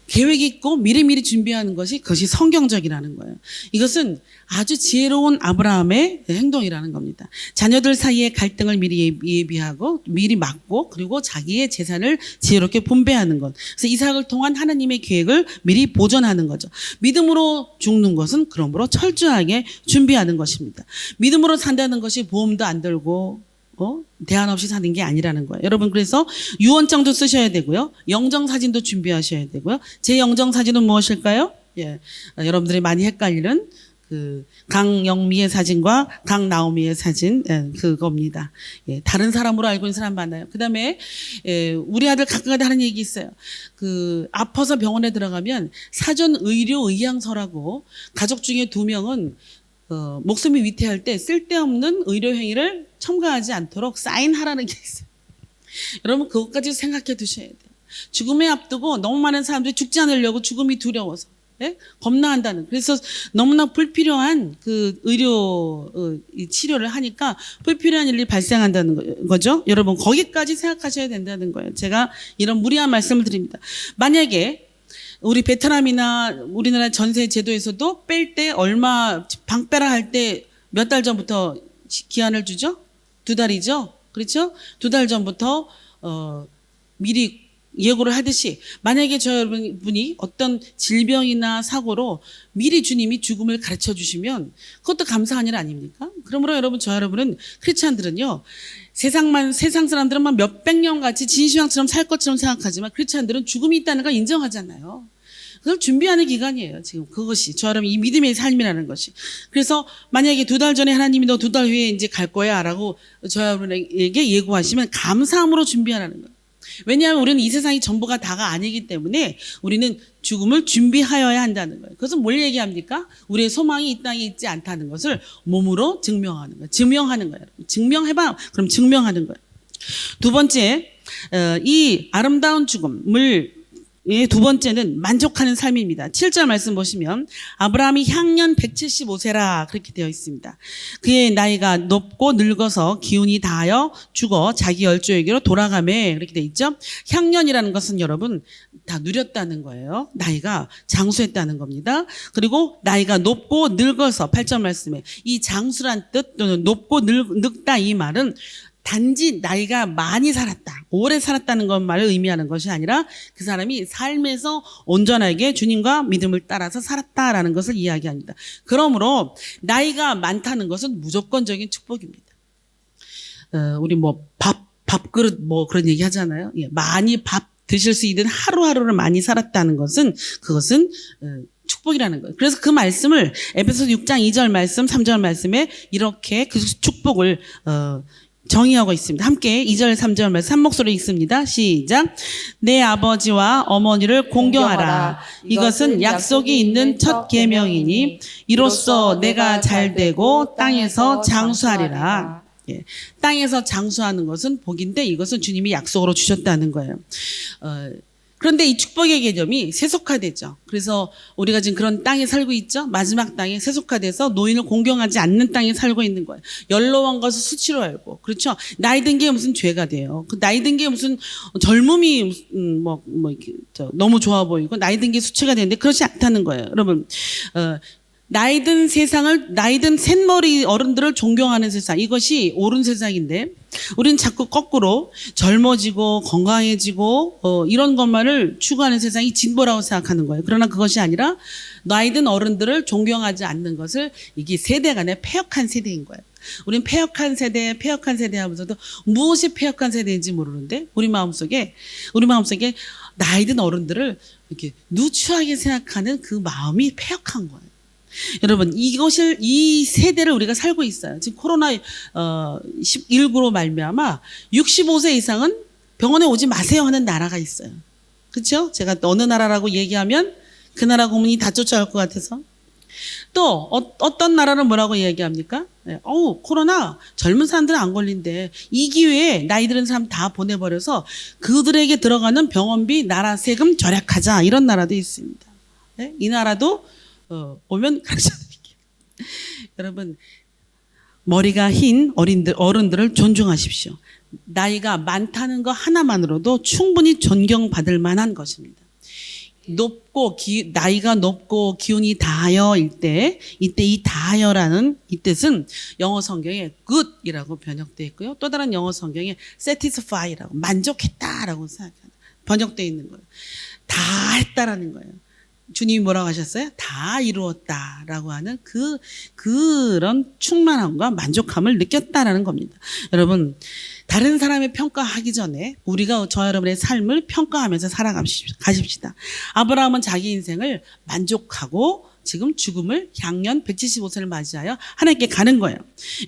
계획 있고 미리미리 준비하는 것이 그것이 성경적이라는 거예요. 이것은 아주 지혜로운 아브라함의 행동이라는 겁니다. 자녀들 사이의 갈등을 미리 예비하고 미리 막고 그리고 자기의 재산을 지혜롭게 분배하는 것. 그래서 이삭을 통한 하나님의 계획을 미리 보존하는 거죠. 믿음으로 죽는 것은 그러므로 철저하게 준비하는 것입니다. 믿음으로 산다는 것이 보험도 안 들고 대안 없이 사는 게 아니라는 거예요. 여러분, 그래서 유언장도 쓰셔야 되고요. 영정사진도 준비하셔야 되고요. 제 영정사진은 무엇일까요? 예, 여러분들이 많이 헷갈리는 그 강영미의 사진과 강나오미의 사진, 그겁니다. 예, 다른 사람으로 알고 있는 사람 많아요. 그 다음에 우리 아들 가끔가다 하는 얘기 있어요. 그 아파서 병원에 들어가면 사전 의료 의향서라고 가족 중에 2명은 목숨이 위태할 때 쓸데없는 의료 행위를 첨가하지 않도록 사인하라는 게 있어요. 여러분, 그것까지 생각해 두셔야 돼요. 죽음에 앞두고 너무 많은 사람들이 죽지 않으려고 죽음이 두려워서 겁나한다는. 그래서 너무나 불필요한 그 의료 치료를 하니까 불필요한 일이 발생한다는 거죠. 여러분, 거기까지 생각하셔야 된다는 거예요. 제가 이런 무리한 말씀을 드립니다. 만약에 우리 베트남이나 우리나라 전세 제도에서도 뺄 때 얼마 방 빼라 할 때 몇 달 전부터 기한을 주죠? 2달이죠? 그렇죠? 2달 전부터 미리 예고를 하듯이 만약에 저 여러분이 어떤 질병이나 사고로 미리 주님이 죽음을 가르쳐 주시면 그것도 감사한 일 아닙니까? 그러므로 여러분, 저 여러분은 크리스찬들은요, 세상 사람들은 몇백 년 같이 진시황처럼 살 것처럼 생각하지만 크리스찬들은 죽음이 있다는 걸 인정하잖아요. 그걸 준비하는 기간이에요. 지금 그것이 저 여러분 이 믿음의 삶이라는 것이. 그래서 만약에 2달 전에 하나님이 너 2달 후에 이제 갈 거야라고 저 여러분에게 예고하시면 감사함으로 준비하라는 거예요. 왜냐하면 우리는 이 세상이 전부가 다가 아니기 때문에 우리는 죽음을 준비하여야 한다는 거예요. 그것은 뭘 얘기합니까? 우리의 소망이 이 땅에 있지 않다는 것을 몸으로 증명하는 거예요. 증명하는 거예요. 증명해봐. 그럼 증명하는 거예요. 두 번째, 이 아름다운 죽음을 두 번째는 만족하는 삶입니다. 7절 말씀 보시면 아브라함이 향년 175세라 그렇게 되어 있습니다. 그의 나이가 높고 늙어서 기운이 다하여 죽어 자기 열조에게로 돌아가매 그렇게 되어 있죠. 향년이라는 것은 여러분 다 누렸다는 거예요. 나이가 장수했다는 겁니다. 그리고 나이가 높고 늙어서 8절 말씀에 이 장수란 뜻 또는 높고 늙다 이 말은 단지 나이가 많이 살았다, 오래 살았다는 것만을 의미하는 것이 아니라 그 사람이 삶에서 온전하게 주님과 믿음을 따라서 살았다라는 것을 이야기합니다. 그러므로 나이가 많다는 것은 무조건적인 축복입니다. 우리 밥그릇 그런 얘기 하잖아요. 예, 많이 밥 드실 수 있는 하루하루를 많이 살았다는 것은 그것은 축복이라는 거예요. 그래서 그 말씀을 에베소서 6장 2절 말씀, 3절 말씀에 이렇게 그 축복을 정의하고 있습니다. 함께 2절 3절 말씀 한 목소리 읽습니다. 시작. 내 아버지와 어머니를 공경하라. 이것은 약속이 있는 첫 계명이니 이로써 내가 잘되고 땅에서 장수하리라. 예, 땅에서 장수하는 것은 복인데 이것은 주님이 약속으로 주셨다는 거예요. 그런데 이 축복의 개념이 세속화되죠. 그래서 우리가 지금 그런 땅에 살고 있죠. 마지막 땅에 세속화돼서 노인을 공경하지 않는 땅에 살고 있는 거예요. 연로한 것을 수치로 알고, 그렇죠. 나이 든 게 무슨 죄가 돼요. 그 나이 든 게 무슨 젊음이 이렇게 너무 좋아 보이고 나이 든 게 수치가 되는데 그렇지 않다는 거예요. 여러분, 나이든 세상을, 나이든 샛머리 어른들을 존경하는 세상, 이것이 옳은 세상인데 우리는 자꾸 거꾸로 젊어지고 건강해지고 이런 것만을 추구하는 세상이 진보라고 생각하는 거예요. 그러나 그것이 아니라 나이든 어른들을 존경하지 않는 것을, 이게 세대 간의 폐역한 세대인 거예요. 우린 폐역한 세대 하면서도 무엇이 폐역한 세대인지 모르는데 우리 마음속에 나이든 어른들을 이렇게 누추하게 생각하는 그 마음이 폐역한 거예요. 여러분, 이 세대를 우리가 살고 있어요. 지금 코로나 19로 말미암아 65세 이상은 병원에 오지 마세요 하는 나라가 있어요. 그렇죠? 제가 어느 나라라고 얘기하면 그 나라 국민이 다 쫓아갈 것 같아서. 또 어떤 나라는 뭐라고 얘기합니까? 네, 코로나 젊은 사람들은 안 걸린대. 이 기회에 나이 드는 사람 다 보내버려서 그들에게 들어가는 병원비, 나라 세금 절약하자, 이런 나라도 있습니다. 네? 이 나라도 오면 가르쳐드릴게요. 여러분, 머리가 흰 어른들을 존중하십시오. 나이가 많다는 거 하나만으로도 충분히 존경받을 만한 것입니다. 나이가 높고 기운이 다하여일 때, 이때 이 다하여라는 이 뜻은 영어 성경에 good이라고 번역되어 있고요. 또 다른 영어 성경에 satisfy라고, 만족했다라고 번역되어 있는 거예요. 다 했다라는 거예요. 주님이 뭐라고 하셨어요? 다 이루었다라고 하는 그런 충만함과 만족함을 느꼈다라는 겁니다. 여러분, 다른 사람의 평가하기 전에 우리가 저 여러분의 삶을 평가하면서 살아가십시다. 아브라함은 자기 인생을 만족하고 지금 죽음을 향년 175세를 맞이하여 하나님께 가는 거예요.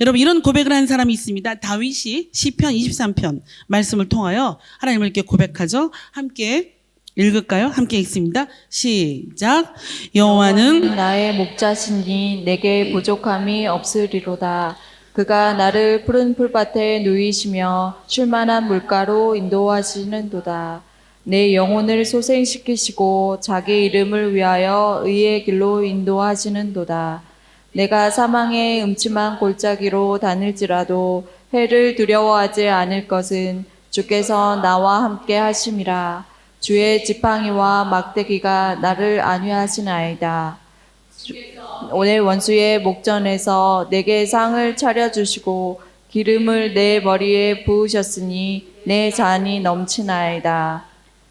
여러분, 이런 고백을 한 사람이 있습니다. 다윗이 시편 23편 말씀을 통하여 하나님을 이렇게 고백하죠. 함께 읽을까요? 함께 읽습니다. 시작. 여호와는 나의 목자시니 내게 부족함이 없으리로다. 그가 나를 푸른 풀밭에 누이시며 쉴만한 물가로 인도하시는도다. 내 영혼을 소생시키시고 자기 이름을 위하여 의의 길로 인도하시는도다. 내가 사망의 음침한 골짜기로 다닐지라도 해를 두려워하지 않을 것은 주께서 나와 함께 하심이라. 주의 지팡이와 막대기가 나를 안위하시나이다. 오늘 원수의 목전에서 내게 상을 차려주시고 기름을 내 머리에 부으셨으니 내 잔이 넘치나이다.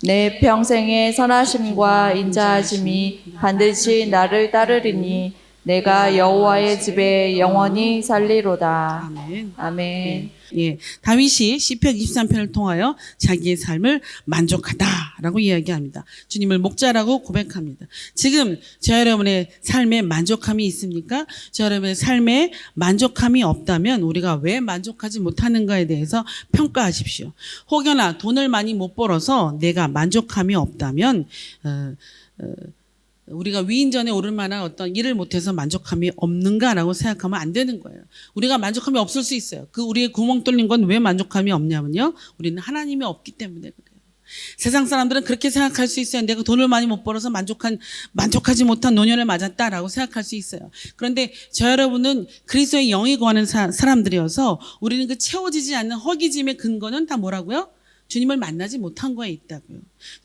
내 평생의 선하심과 인자하심이 반드시 나를 따르리니 내가 여호와의 집에 영원히 살리로다. 아멘. 아멘. 예, 다윗이 시편 23편을 통하여 자기의 삶을 만족하다라고 이야기합니다. 주님을 목자라고 고백합니다. 지금 저 여러분의 삶에 만족함이 있습니까? 저 여러분의 삶에 만족함이 없다면 우리가 왜 만족하지 못하는가에 대해서 평가하십시오. 혹여나 돈을 많이 못 벌어서 내가 만족함이 없다면 우리가 위인전에 오를 만한 어떤 일을 못해서 만족함이 없는가라고 생각하면 안 되는 거예요. 우리가 만족함이 없을 수 있어요. 우리의 구멍 뚫린 건 왜 만족함이 없냐면요, 우리는 하나님이 없기 때문에 그래요. 세상 사람들은 그렇게 생각할 수 있어요. 내가 돈을 많이 못 벌어서 만족하지 못한 노년을 맞았다라고 생각할 수 있어요. 그런데 저 여러분은 그리스도의 영이 거하는 사람들이어서 우리는 그 채워지지 않는 허기짐의 근거는 다 뭐라고요? 주님을 만나지 못한 거에 있다고요.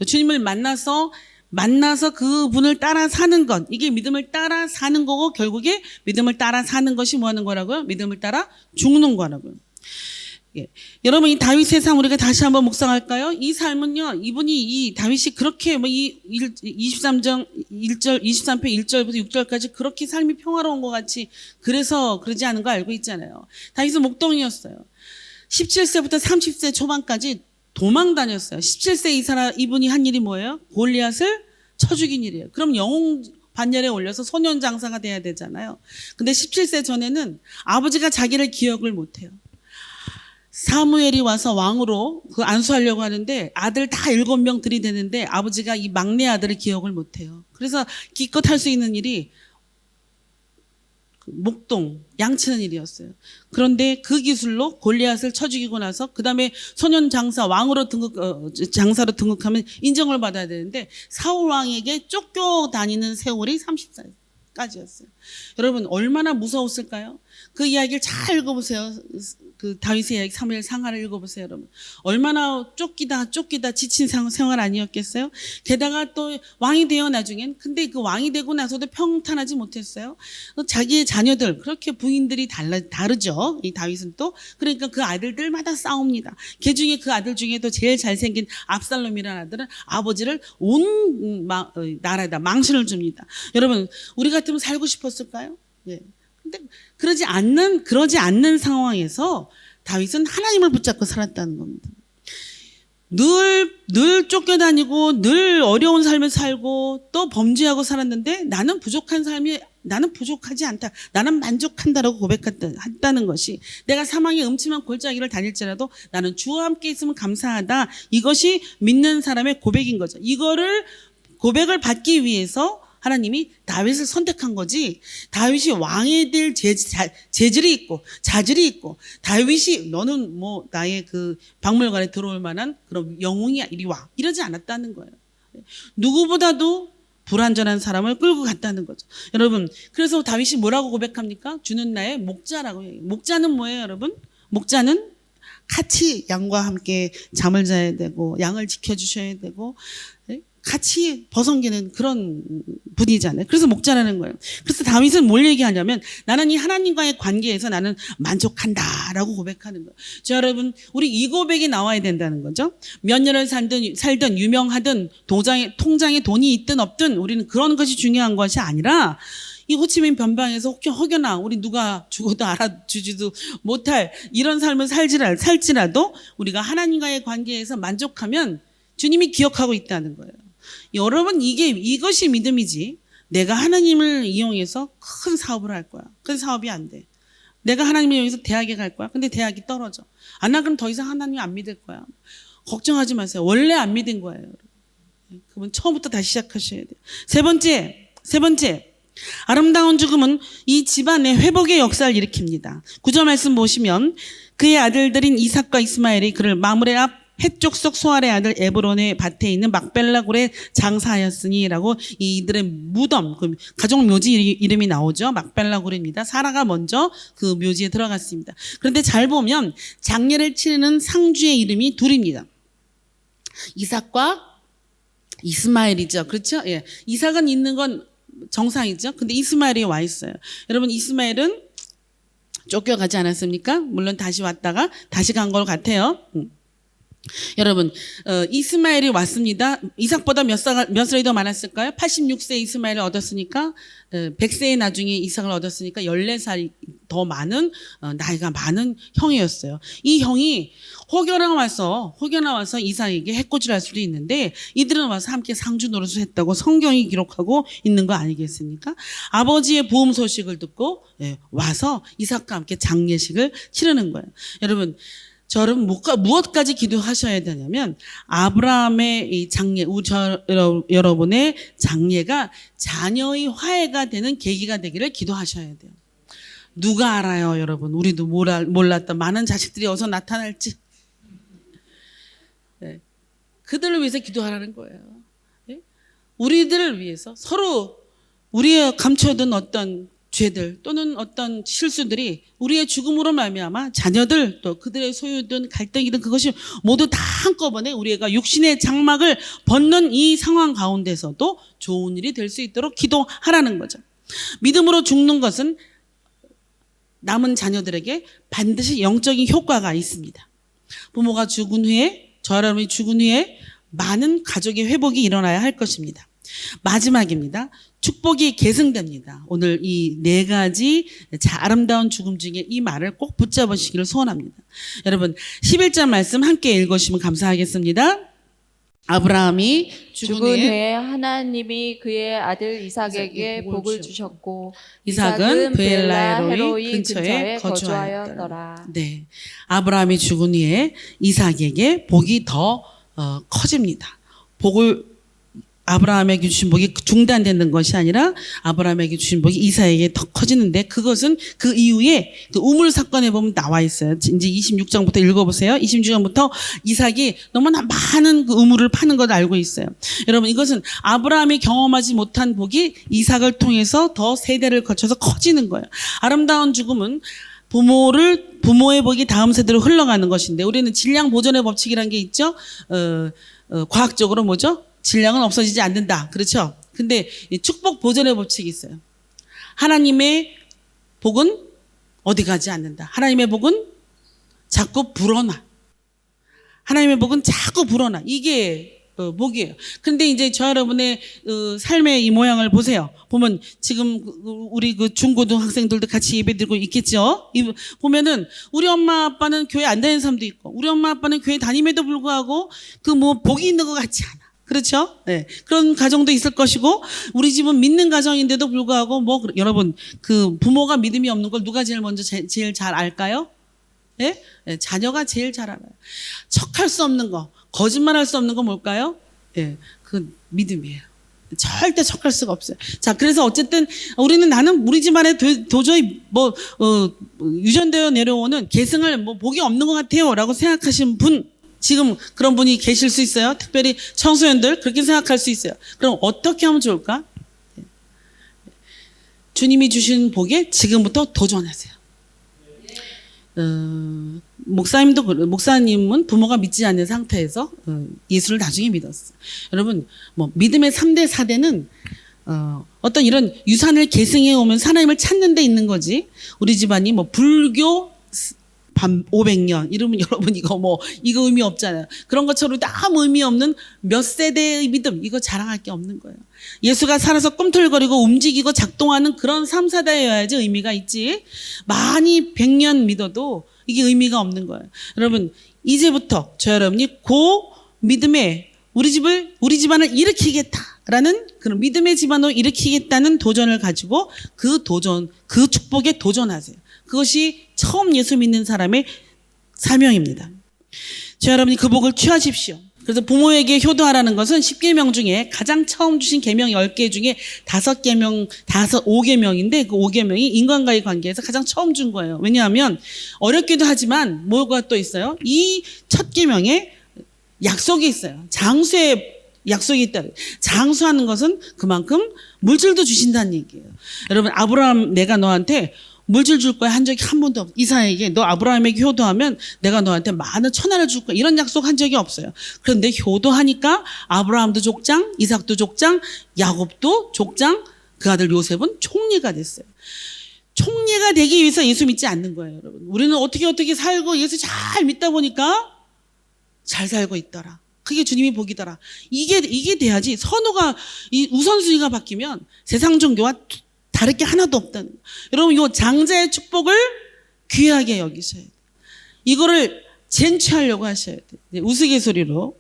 주님을 만나서 그분을 따라 사는 것, 이게 믿음을 따라 사는 거고, 결국에 믿음을 따라 사는 것이 뭐 하는 거라고요? 믿음을 따라 죽는 거라고요. 예. 여러분, 이 다윗의 삶 우리가 다시 한번 묵상할까요? 이 삶은요, 이 다윗이 그렇게 이 23편 1절부터 6절까지 그렇게 삶이 평화로운 것 같이 그래서 그러지 않은 거 알고 있잖아요. 다윗은 목동이었어요. 17세부터 30세 초반까지 도망 다녔어요. 17세 이분이 한 일이 뭐예요? 골리앗을 쳐 죽인 일이에요. 그럼 영웅 반열에 올려서 소년 장사가 돼야 되잖아요. 근데 17세 전에는 아버지가 자기를 기억을 못해요. 사무엘이 와서 왕으로 안수하려고 하는데 아들 다 7명 들이대는데 아버지가 이 막내 아들을 기억을 못해요. 그래서 기껏 할 수 있는 일이 목동 양치는 일이었어요. 그런데 그 기술로 골리앗을 쳐 죽이고 나서 그 다음에 소년 장사 왕으로 장사로 등극하면 인정을 받아야 되는데 사울 왕에게 쫓겨다니는 세월이 30살까지였어요. 여러분, 얼마나 무서웠을까요? 그 이야기를 잘 읽어보세요. 그 다윗의 이야기 사무엘 상하를 읽어보세요, 여러분. 얼마나 쫓기다 지친 생활 아니었겠어요? 게다가 또 왕이 되어 나중엔, 근데 그 왕이 되고 나서도 평탄하지 못했어요. 자기의 자녀들, 그렇게 부인들이 다르죠. 이 다윗은 또. 그러니까 그 아들들마다 싸웁니다. 그 중에 그 아들 중에도 제일 잘생긴 압살롬이라는 아들은 아버지를 온 나라에다 망신을 줍니다. 여러분, 우리 같으면 살고 싶었을까요? 예. 근데 그러지 않는 상황에서 다윗은 하나님을 붙잡고 살았다는 겁니다. 늘 쫓겨다니고 늘 어려운 삶을 살고 또 범죄하고 살았는데 나는 부족하지 않다. 나는 만족한다라고 고백했다는 것이, 내가 사망의 음침한 골짜기를 다닐지라도 나는 주와 함께 있으면 감사하다. 이것이 믿는 사람의 고백인 거죠. 이거를 고백을 받기 위해서 하나님이 다윗을 선택한 거지, 다윗이 왕이 될 재질이 있고 자질이 있고, 다윗이 너는 뭐 나의 그 박물관에 들어올 만한 그런 영웅이야, 이리 와, 이러지 않았다는 거예요. 누구보다도 불완전한 사람을 끌고 갔다는 거죠. 여러분, 그래서 다윗이 뭐라고 고백합니까? 주는 나의 목자라고 해요. 목자는 뭐예요, 여러분? 목자는 같이 양과 함께 잠을 자야 되고 양을 지켜주셔야 되고 같이 벗어기는 그런 분이잖아요. 그래서 목자라는 거예요. 그래서 다윗은 뭘 얘기하냐면, 나는 이 하나님과의 관계에서 나는 만족한다라고 고백하는 거예요. 자, 여러분, 우리 이 고백이 나와야 된다는 거죠. 몇 년을 살든 유명하든 통장에 돈이 있든 없든 우리는 그런 것이 중요한 것이 아니라, 이 호치민 변방에서 혹여나 우리 누가 죽어도 알아주지도 못할 이런 삶을 살지라도 우리가 하나님과의 관계에서 만족하면 주님이 기억하고 있다는 거예요. 여러분, 이것이 믿음이지. 내가 하나님을 이용해서 큰 사업을 할 거야. 근데 사업이 안 돼. 내가 하나님을 이용해서 대학에 갈 거야. 근데 대학이 떨어져. 안 그럼 더 이상 하나님 안 믿을 거야. 걱정하지 마세요. 원래 안 믿은 거예요. 그러면 처음부터 다시 시작하셔야 돼요. 세 번째. 아름다운 죽음은 이 집안의 회복의 역사를 일으킵니다. 9절 말씀 보시면, 그의 아들들인 이삭과 이스마엘이 그를 마므레 앞 해쪽 속 소알의 아들 에브론의 밭에 있는 막벨라굴에 장사하였으니라고 이들의 무덤, 그 가족 묘지 이름이 나오죠. 막벨라굴입니다. 사라가 먼저 그 묘지에 들어갔습니다. 그런데 잘 보면 장례를 치르는 상주의 이름이 둘입니다. 이삭과 이스마엘이죠. 그렇죠? 예. 이삭은 있는 건 정상이죠. 근데 이스마엘이 와 있어요. 여러분, 이스마엘은 쫓겨가지 않았습니까? 물론 다시 왔다가 다시 간 걸 같아요. 여러분, 이스마엘이 왔습니다. 이삭보다 몇 살이 더 많았을까요? 86세 이스마엘을 얻었으니까 100세의 나중에 이삭을 얻었으니까 14살이 더 많은 나이가 많은 형이었어요. 이 형이 혹여나 와서 이삭에게 해코지를 할 수도 있는데, 이들은 와서 함께 상주 노릇을 했다고 성경이 기록하고 있는 거 아니겠습니까? 아버지의 부흥 소식을 듣고 와서 이삭과 함께 장례식을 치르는 거예요. 여러분, 저는 무엇까지 기도하셔야 되냐면, 아브라함의 이 장례, 여러분의 장례가 자녀의 화해가 되는 계기가 되기를 기도하셔야 돼요. 누가 알아요, 여러분? 우리도 몰랐던 많은 자식들이 어서 나타날지. 네. 그들을 위해서 기도하라는 거예요. 네? 우리들을 위해서 서로 우리의 감춰둔 어떤 죄들 또는 어떤 실수들이 우리의 죽음으로 말미암아 자녀들 또 그들의 소유든 갈등이든 그것이 모두 다 한꺼번에 우리가 육신의 장막을 벗는 이 상황 가운데서도 좋은 일이 될 수 있도록 기도하라는 거죠. 믿음으로 죽는 것은 남은 자녀들에게 반드시 영적인 효과가 있습니다. 부모가 죽은 후에, 저 여러분이 죽은 후에 많은 가족의 회복이 일어나야 할 것입니다. 마지막입니다. 축복이 계승됩니다. 오늘 이 4가지 아름다운 죽음 중에 이 말을 꼭 붙잡으시기를 소원합니다. 여러분, 11절 말씀 함께 읽으시면 감사하겠습니다. 아브라함이 죽은 후에 하나님이 그의 아들 이삭에게 복을 주셨고, 이삭은 베엘라헤로이 근처에 거주하였더라. 네, 아브라함이 죽은 후에 이삭에게 복이 더 커집니다. 아브라함에게 주신 복이 중단되는 것이 아니라 아브라함에게 주신 복이 이삭에게 더 커지는데, 그것은 그 이후에 그 우물 사건에 보면 나와 있어요. 이제 26장부터 읽어보세요. 26장부터 이삭이 너무나 많은 그 우물을 파는 걸 알고 있어요. 여러분, 이것은 아브라함이 경험하지 못한 복이 이삭을 통해서 더 세대를 거쳐서 커지는 거예요. 아름다운 죽음은 부모의 복이 다음 세대로 흘러가는 것인데 우리는 질량 보존의 법칙이라는 게 있죠. 과학적으로 뭐죠? 질량은 없어지지 않는다. 그렇죠? 근데 이 축복 보존의 법칙이 있어요. 하나님의 복은 어디 가지 않는다. 하나님의 복은 자꾸 불어나. 하나님의 복은 자꾸 불어나. 이게 복이에요. 근데 이제 저 여러분의 삶의 이 모양을 보세요. 보면 지금 우리 그 중고등학생들도 같이 예배드리고 있겠죠. 보면은 우리 엄마 아빠는 교회 안 다니는 사람도 있고, 우리 엄마 아빠는 교회 다님에도 불구하고 그 뭐 복이 있는 것 같지 않아. 그렇죠? 네. 그런 가정도 있을 것이고, 우리 집은 믿는 가정인데도 불구하고 여러분 그 부모가 믿음이 없는 걸 누가 제일 먼저 제일 잘 알까요? 예? 네? 자녀가 제일 잘 알아요. 척할 수 없는 거, 거짓말할 수 없는 거 뭘까요? 예, 그 믿음이에요. 절대 척할 수가 없어요. 자, 그래서 어쨌든 나는 우리 집안에 도저히 유전되어 내려오는 계승을 복이 없는 것 같아요라고 생각하신 분, 지금 그런 분이 계실 수 있어요. 특별히 청소년들 그렇게 생각할 수 있어요. 그럼 어떻게 하면 좋을까? 주님이 주신 복에 지금부터 도전하세요. 목사님은 부모가 믿지 않는 상태에서 예수를 나중에 믿었어요. 여러분, 믿음의 3대, 4대는 어떤 이런 유산을 계승해 오면 하나님을 찾는 데 있는 거지. 우리 집안이 불교 500년 이러면 여러분 이거 의미 없잖아요. 그런 것처럼 아무 의미 없는 몇 세대의 믿음, 이거 자랑할 게 없는 거예요. 예수가 살아서 꿈틀거리고 움직이고 작동하는 그런 3, 4대여야지 의미가 있지. 많이 100년 믿어도 이게 의미가 없는 거예요. 여러분, 이제부터 저 여러분이 믿음에 우리 집안을 일으키겠다라는 그런 믿음의 집안으로 일으키겠다는 도전을 가지고 그 축복에 도전하세요. 그것이 처음 예수 믿는 사람의 사명입니다. 저 여러분이 그 복을 취하십시오. 그래서 부모에게 효도하라는 것은 10계명 중에 가장 처음 주신 계명 10개 중에 5계명인데 그 5계명이 인간과의 관계에서 가장 처음 준 거예요. 왜냐하면 어렵기도 하지만 뭐가 또 있어요? 이 첫 계명에 약속이 있어요. 장수의 약속이 있다. 장수하는 것은 그만큼 물질도 주신다는 얘기예요. 여러분, 아브라함 내가 너한테 물질 줄 거야 한 적이 한 번도 없어요. 이삭에게 너 아브라함에게 효도하면 내가 너한테 많은 천하를 줄 거야. 이런 약속 한 적이 없어요. 그런데 효도하니까 아브라함도 족장, 이삭도 족장, 야곱도 족장, 그 아들 요셉은 총리가 됐어요. 총리가 되기 위해서 예수 믿지 않는 거예요, 여러분. 우리는 어떻게 살고 예수 잘 믿다 보니까 잘 살고 있더라. 그게 주님이 복이더라. 이게 돼야지. 선호가 이 우선순위가 바뀌면 세상 종교와 다를 게 하나도 없다는 거예요. 여러분, 이 장자의 축복을 귀하게 여기셔야 돼요. 이거를 쟁취하려고 하셔야 돼요. 우스갯소리로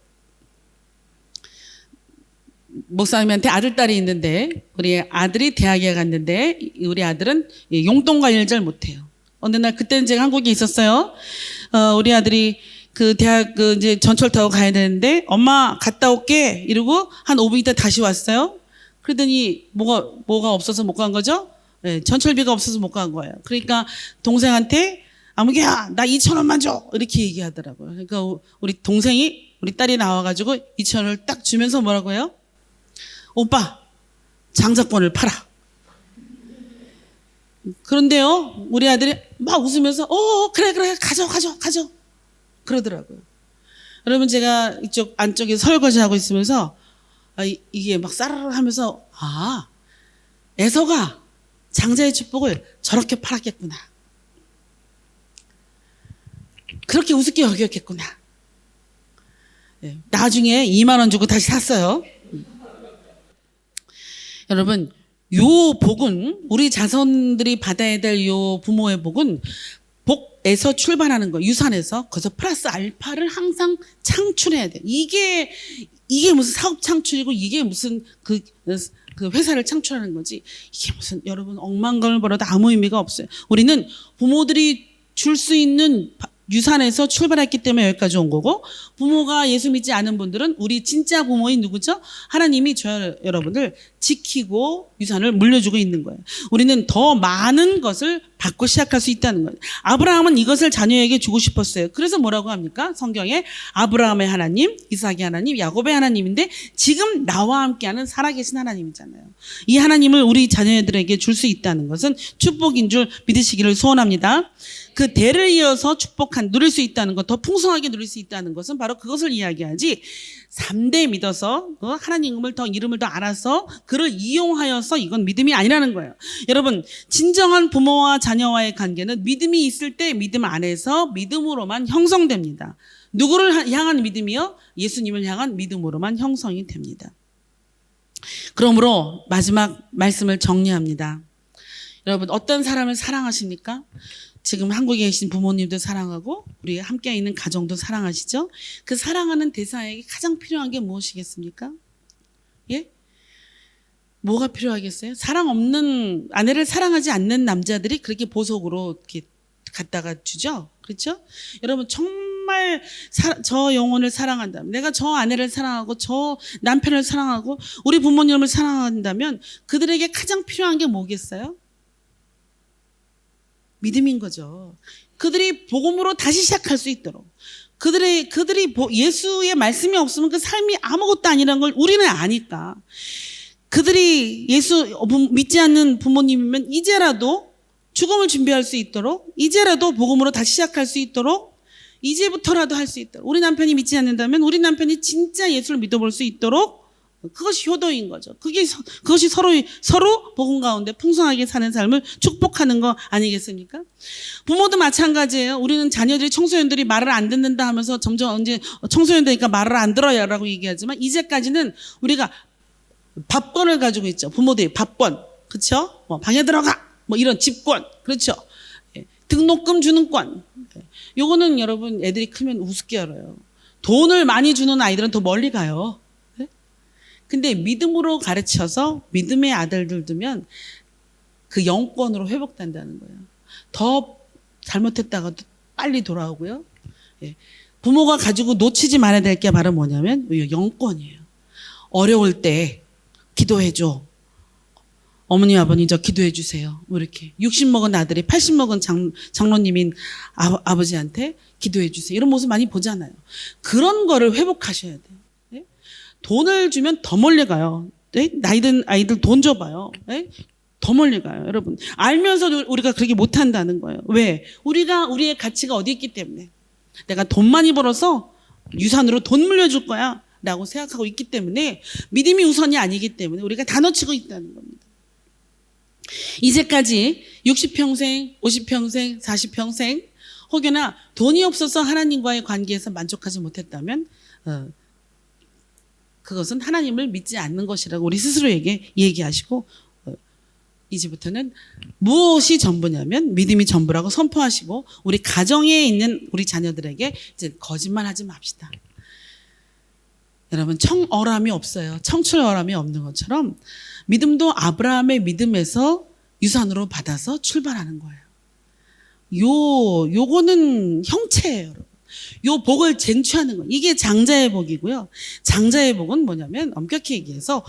목사님한테 아들, 딸이 있는데 우리 아들이 대학에 갔는데 우리 아들은 용돈 관리를 잘 못해요. 어느 날 그때는 제가 한국에 있었어요. 우리 아들이 그 대학 이제 전철 타고 가야 되는데 엄마 갔다 올게 이러고 한 5분 있다 다시 왔어요. 그러더니 뭐가 없어서 못 간 거죠? 네, 전철비가 없어서 못 간 거예요. 그러니까 동생한테 아무개야 나 2,000원만 줘 이렇게 얘기하더라고요. 그러니까 우리 딸이 나와가지고 2,000원을 딱 주면서 뭐라고 해요? 오빠 장자권을 팔아. 그런데요, 우리 아들이 막 웃으면서 그래 가져 그러더라고요. 여러분, 제가 이쪽 안쪽에 설거지하고 있으면서 이게 막 싸르르 하면서 에서가 장자의 축복을 저렇게 팔았겠구나. 그렇게 우습게 여겼겠구나. 네, 나중에 2만 원 주고 다시 샀어요. 여러분, 요 복은 우리 자손들이 받아야 될 요 부모의 복은 복에서 출발하는 거, 유산에서 거기서 플러스 알파를 항상 창출해야 돼. 이게 무슨 사업 창출이고 이게 무슨 그 회사를 창출하는 거지. 이게 무슨 여러분 억만건을 벌어도 아무 의미가 없어요. 우리는 부모들이 줄 수 있는 유산에서 출발했기 때문에 여기까지 온 거고, 부모가 예수 믿지 않은 분들은 우리 진짜 부모인 누구죠? 하나님이 여러분들 지키고 유산을 물려주고 있는 거예요. 우리는 더 많은 것을 받고 시작할 수 있다는 거예요. 아브라함은 이것을 자녀에게 주고 싶었어요. 그래서 뭐라고 합니까? 성경에 아브라함의 하나님, 이삭의 하나님, 야곱의 하나님인데 지금 나와 함께하는 살아계신 하나님이잖아요. 이 하나님을 우리 자녀들에게 줄 수 있다는 것은 축복인 줄 믿으시기를 소원합니다. 그 대를 이어서 누릴 수 있다는 것, 더 풍성하게 누릴 수 있다는 것은 바로 그것을 이야기하지 3대 믿어서 하나님을 더 이름을 더 알아서 그를 이용하여서 이건 믿음이 아니라는 거예요. 여러분, 진정한 부모와 자녀와의 관계는 믿음이 있을 때 믿음 안에서 믿음으로만 형성됩니다. 누구를 향한 믿음이요? 예수님을 향한 믿음으로만 형성이 됩니다. 그러므로 마지막 말씀을 정리합니다. 여러분, 어떤 사람을 사랑하십니까? 지금 한국에 계신 부모님도 사랑하고 우리 함께 있는 가정도 사랑하시죠? 그 사랑하는 대상에게 가장 필요한 게 무엇이겠습니까? 예? 뭐가 필요하겠어요? 사랑 없는, 아내를 사랑하지 않는 남자들이 그렇게 보석으로 이렇게 갖다가 주죠? 그렇죠? 여러분, 정말 저 영혼을 사랑한다면, 내가 저 아내를 사랑하고 저 남편을 사랑하고 우리 부모님을 사랑한다면 그들에게 가장 필요한 게 뭐겠어요? 믿음인 거죠. 그들이 복음으로 다시 시작할 수 있도록. 그들이 예수의 말씀이 없으면 그 삶이 아무것도 아니라는 걸 우리는 아니까. 그들이 예수 믿지 않는 부모님이면 이제라도 죽음을 준비할 수 있도록, 이제라도 복음으로 다시 시작할 수 있도록, 이제부터라도 할 수 있도록. 우리 남편이 믿지 않는다면 우리 남편이 진짜 예수를 믿어볼 수 있도록, 그것이 효도인 거죠. 그것이 서로 복음 가운데 풍성하게 사는 삶을 축복하는 거 아니겠습니까? 부모도 마찬가지예요. 우리는 자녀들이, 청소년들이 말을 안 듣는다 하면서 점점 언제 청소년 되니까 말을 안 들어요라고 얘기하지만, 이제까지는 우리가 밥권을 가지고 있죠. 부모들이 밥권, 그렇죠? 방에 들어가, 이런 집권, 그렇죠? 등록금 주는 권. 요거는 여러분, 애들이 크면 우습게 알아요. 돈을 많이 주는 아이들은 더 멀리 가요. 근데 믿음으로 가르쳐서 믿음의 아들들 두면 그 영권으로 회복된다는 거예요. 더 잘못했다가도 빨리 돌아오고요. 부모가 가지고 놓치지 말아야 될 게 바로 뭐냐면 영권이에요. 어려울 때 기도해줘. 어머니 아버님 저 기도해 주세요. 이렇게 60 먹은 아들이 80 먹은 장로님인 아버지한테 기도해 주세요. 이런 모습 많이 보잖아요. 그런 거를 회복하셔야 돼요. 돈을 주면 더 멀리 가요. 나이든 아이들 돈 줘봐요. 더 멀리 가요. 여러분, 알면서도 우리가 그렇게 못한다는 거예요. 왜? 우리의 가치가 어디 있기 때문에. 내가 돈 많이 벌어서 유산으로 돈 물려줄 거야 라고 생각하고 있기 때문에, 믿음이 우선이 아니기 때문에 우리가 다 놓치고 있다는 겁니다. 이제까지 60평생, 50평생, 40평생 혹여나 돈이 없어서 하나님과의 관계에서 만족하지 못했다면 그것은 하나님을 믿지 않는 것이라고 우리 스스로에게 얘기하시고, 이제부터는 무엇이 전부냐면 믿음이 전부라고 선포하시고, 우리 가정에 있는 우리 자녀들에게 이제 거짓말하지 맙시다. 여러분, 청어람이 없어요. 청출어람이 없는 것처럼 믿음도 아브라함의 믿음에서 유산으로 받아서 출발하는 거예요. 요거는 형체예요, 여러분. 요 복을 쟁취하는 거. 이게 장자의 복이고요. 장자의 복은 뭐냐면 엄격히 얘기해서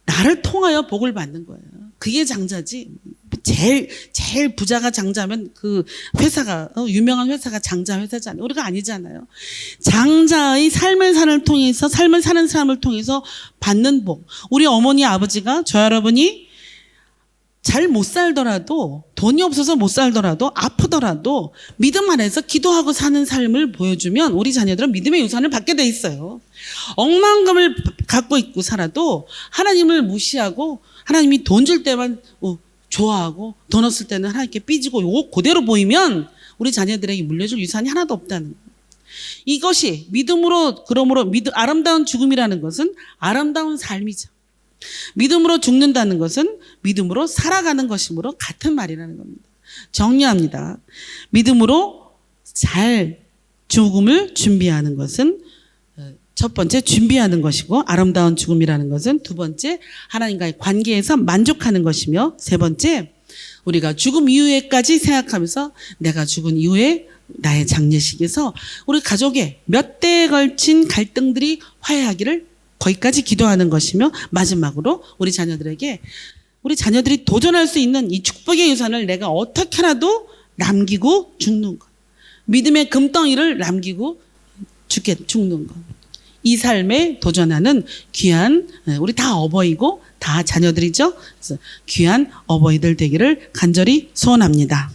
나를 통하여 복을 받는 거예요. 그게 장자지. 제일 부자가 장자면 그 회사가 유명한 회사가 장자 회사잖아요. 우리가 아니잖아요. 장자의 삶을 사는 사람을 통해서 받는 복. 우리 어머니 아버지가 저 여러분이 잘 못 살더라도, 돈이 없어서 못 살더라도, 아프더라도 믿음 안에서 기도하고 사는 삶을 보여주면 우리 자녀들은 믿음의 유산을 받게 돼 있어요. 억만금을 갖고 있고 살아도 하나님을 무시하고 하나님이 돈 줄 때만 좋아하고 돈 없을 때는 하나님께 삐지고 요거 그대로 보이면 우리 자녀들에게 물려줄 유산이 하나도 없다는 거예요. 이것이 믿음으로, 그러므로 아름다운 죽음이라는 것은 아름다운 삶이죠. 믿음으로 죽는다는 것은 믿음으로 살아가는 것이므로 같은 말이라는 겁니다. 정리합니다. 믿음으로 잘 죽음을 준비하는 것은 첫 번째 준비하는 것이고, 아름다운 죽음이라는 것은 두 번째 하나님과의 관계에서 만족하는 것이며, 세 번째 우리가 죽음 이후에까지 생각하면서 내가 죽은 이후에 나의 장례식에서 우리 가족의 몇 대에 걸친 갈등들이 화해하기를 거기까지 기도하는 것이며, 마지막으로 우리 자녀들이 도전할 수 있는 이 축복의 유산을 내가 어떻게라도 남기고 죽는 것. 믿음의 금덩이를 남기고 죽는 것. 이 삶에 도전하는 귀한, 우리 다 어버이고 다 자녀들이죠. 그래서 귀한 어버이들 되기를 간절히 소원합니다.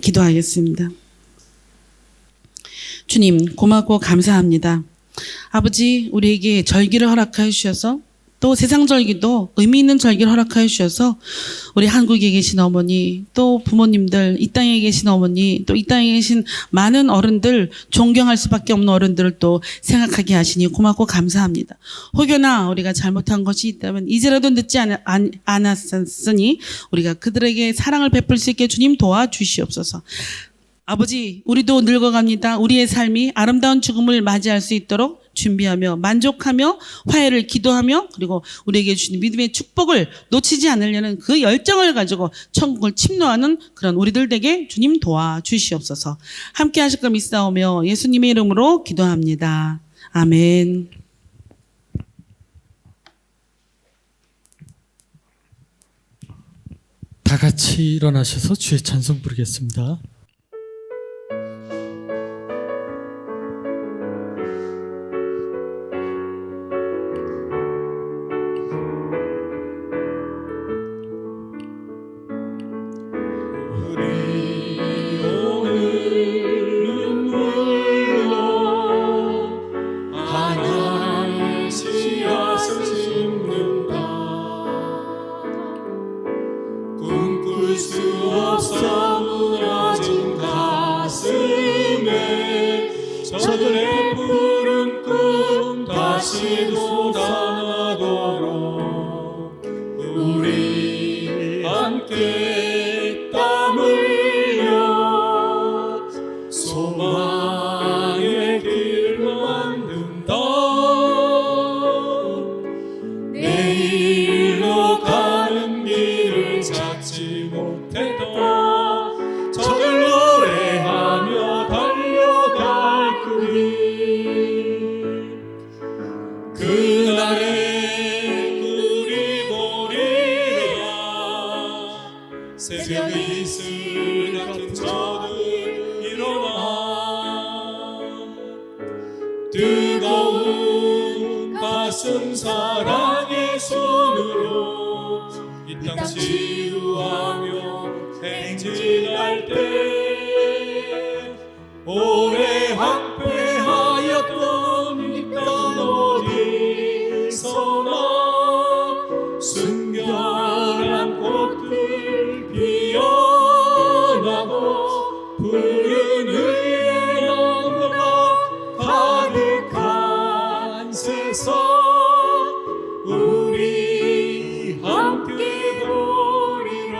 기도하겠습니다. 주님, 고맙고 감사합니다. 아버지, 우리에게 절기를 허락하여 주셔서 또 세상 절기도 의미 있는 절기를 허락하여 주셔서 우리 한국에 계신 어머니, 또 부모님들, 이 땅에 계신 어머니, 또 이 땅에 계신 많은 어른들, 존경할 수밖에 없는 어른들을 또 생각하게 하시니 고맙고 감사합니다. 혹여나 우리가 잘못한 것이 있다면 이제라도 늦지 않았으니 우리가 그들에게 사랑을 베풀 수 있게 주님 도와주시옵소서. 아버지, 우리도 늙어갑니다. 우리의 삶이 아름다운 죽음을 맞이할 수 있도록 준비하며 만족하며 화해를 기도하며 그리고 우리에게 주신 믿음의 축복을 놓치지 않으려는 그 열정을 가지고 천국을 침노하는 그런 우리들 되게 주님 도와주시옵소서. 함께 하실 것 믿사오며 예수님의 이름으로 기도합니다. 아멘. 다 같이 일어나셔서 주의 찬송 부르겠습니다. 저들의 푸른 꿈 다시 돋아나도록 우리 함께 땀 흘려 소망의 길 만든다. 내일로 가는 길을 찾지 못해도 저들 노래하며 달려갈 그날에 우리 보리라. 새벽의 이슬 같은 저들 일어나 뜨거운 가슴 사랑의 손으로 이 땅 치유하며 행진할 때 오래 황폐하였던 이 땅 어디서나 순결한 꽃들 피어나고 푸른 의의 나무가 가득한 세상 우리 함께 보리라.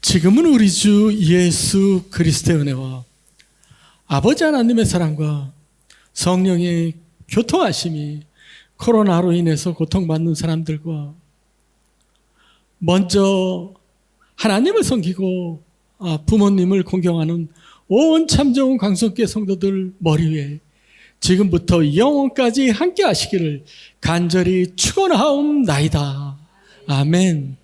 지금은 우리 주 예수 그리스도의 은혜와 아버지 하나님의 사랑과 성령의 교통하심이 코로나로 인해서 고통받는 사람들과 먼저 하나님을 섬기고 부모님을 공경하는 온 참정원 광성교회 성도들 머리 위에 지금부터 영원까지 함께 하시기를 간절히 축원하옵나이다. 아멘.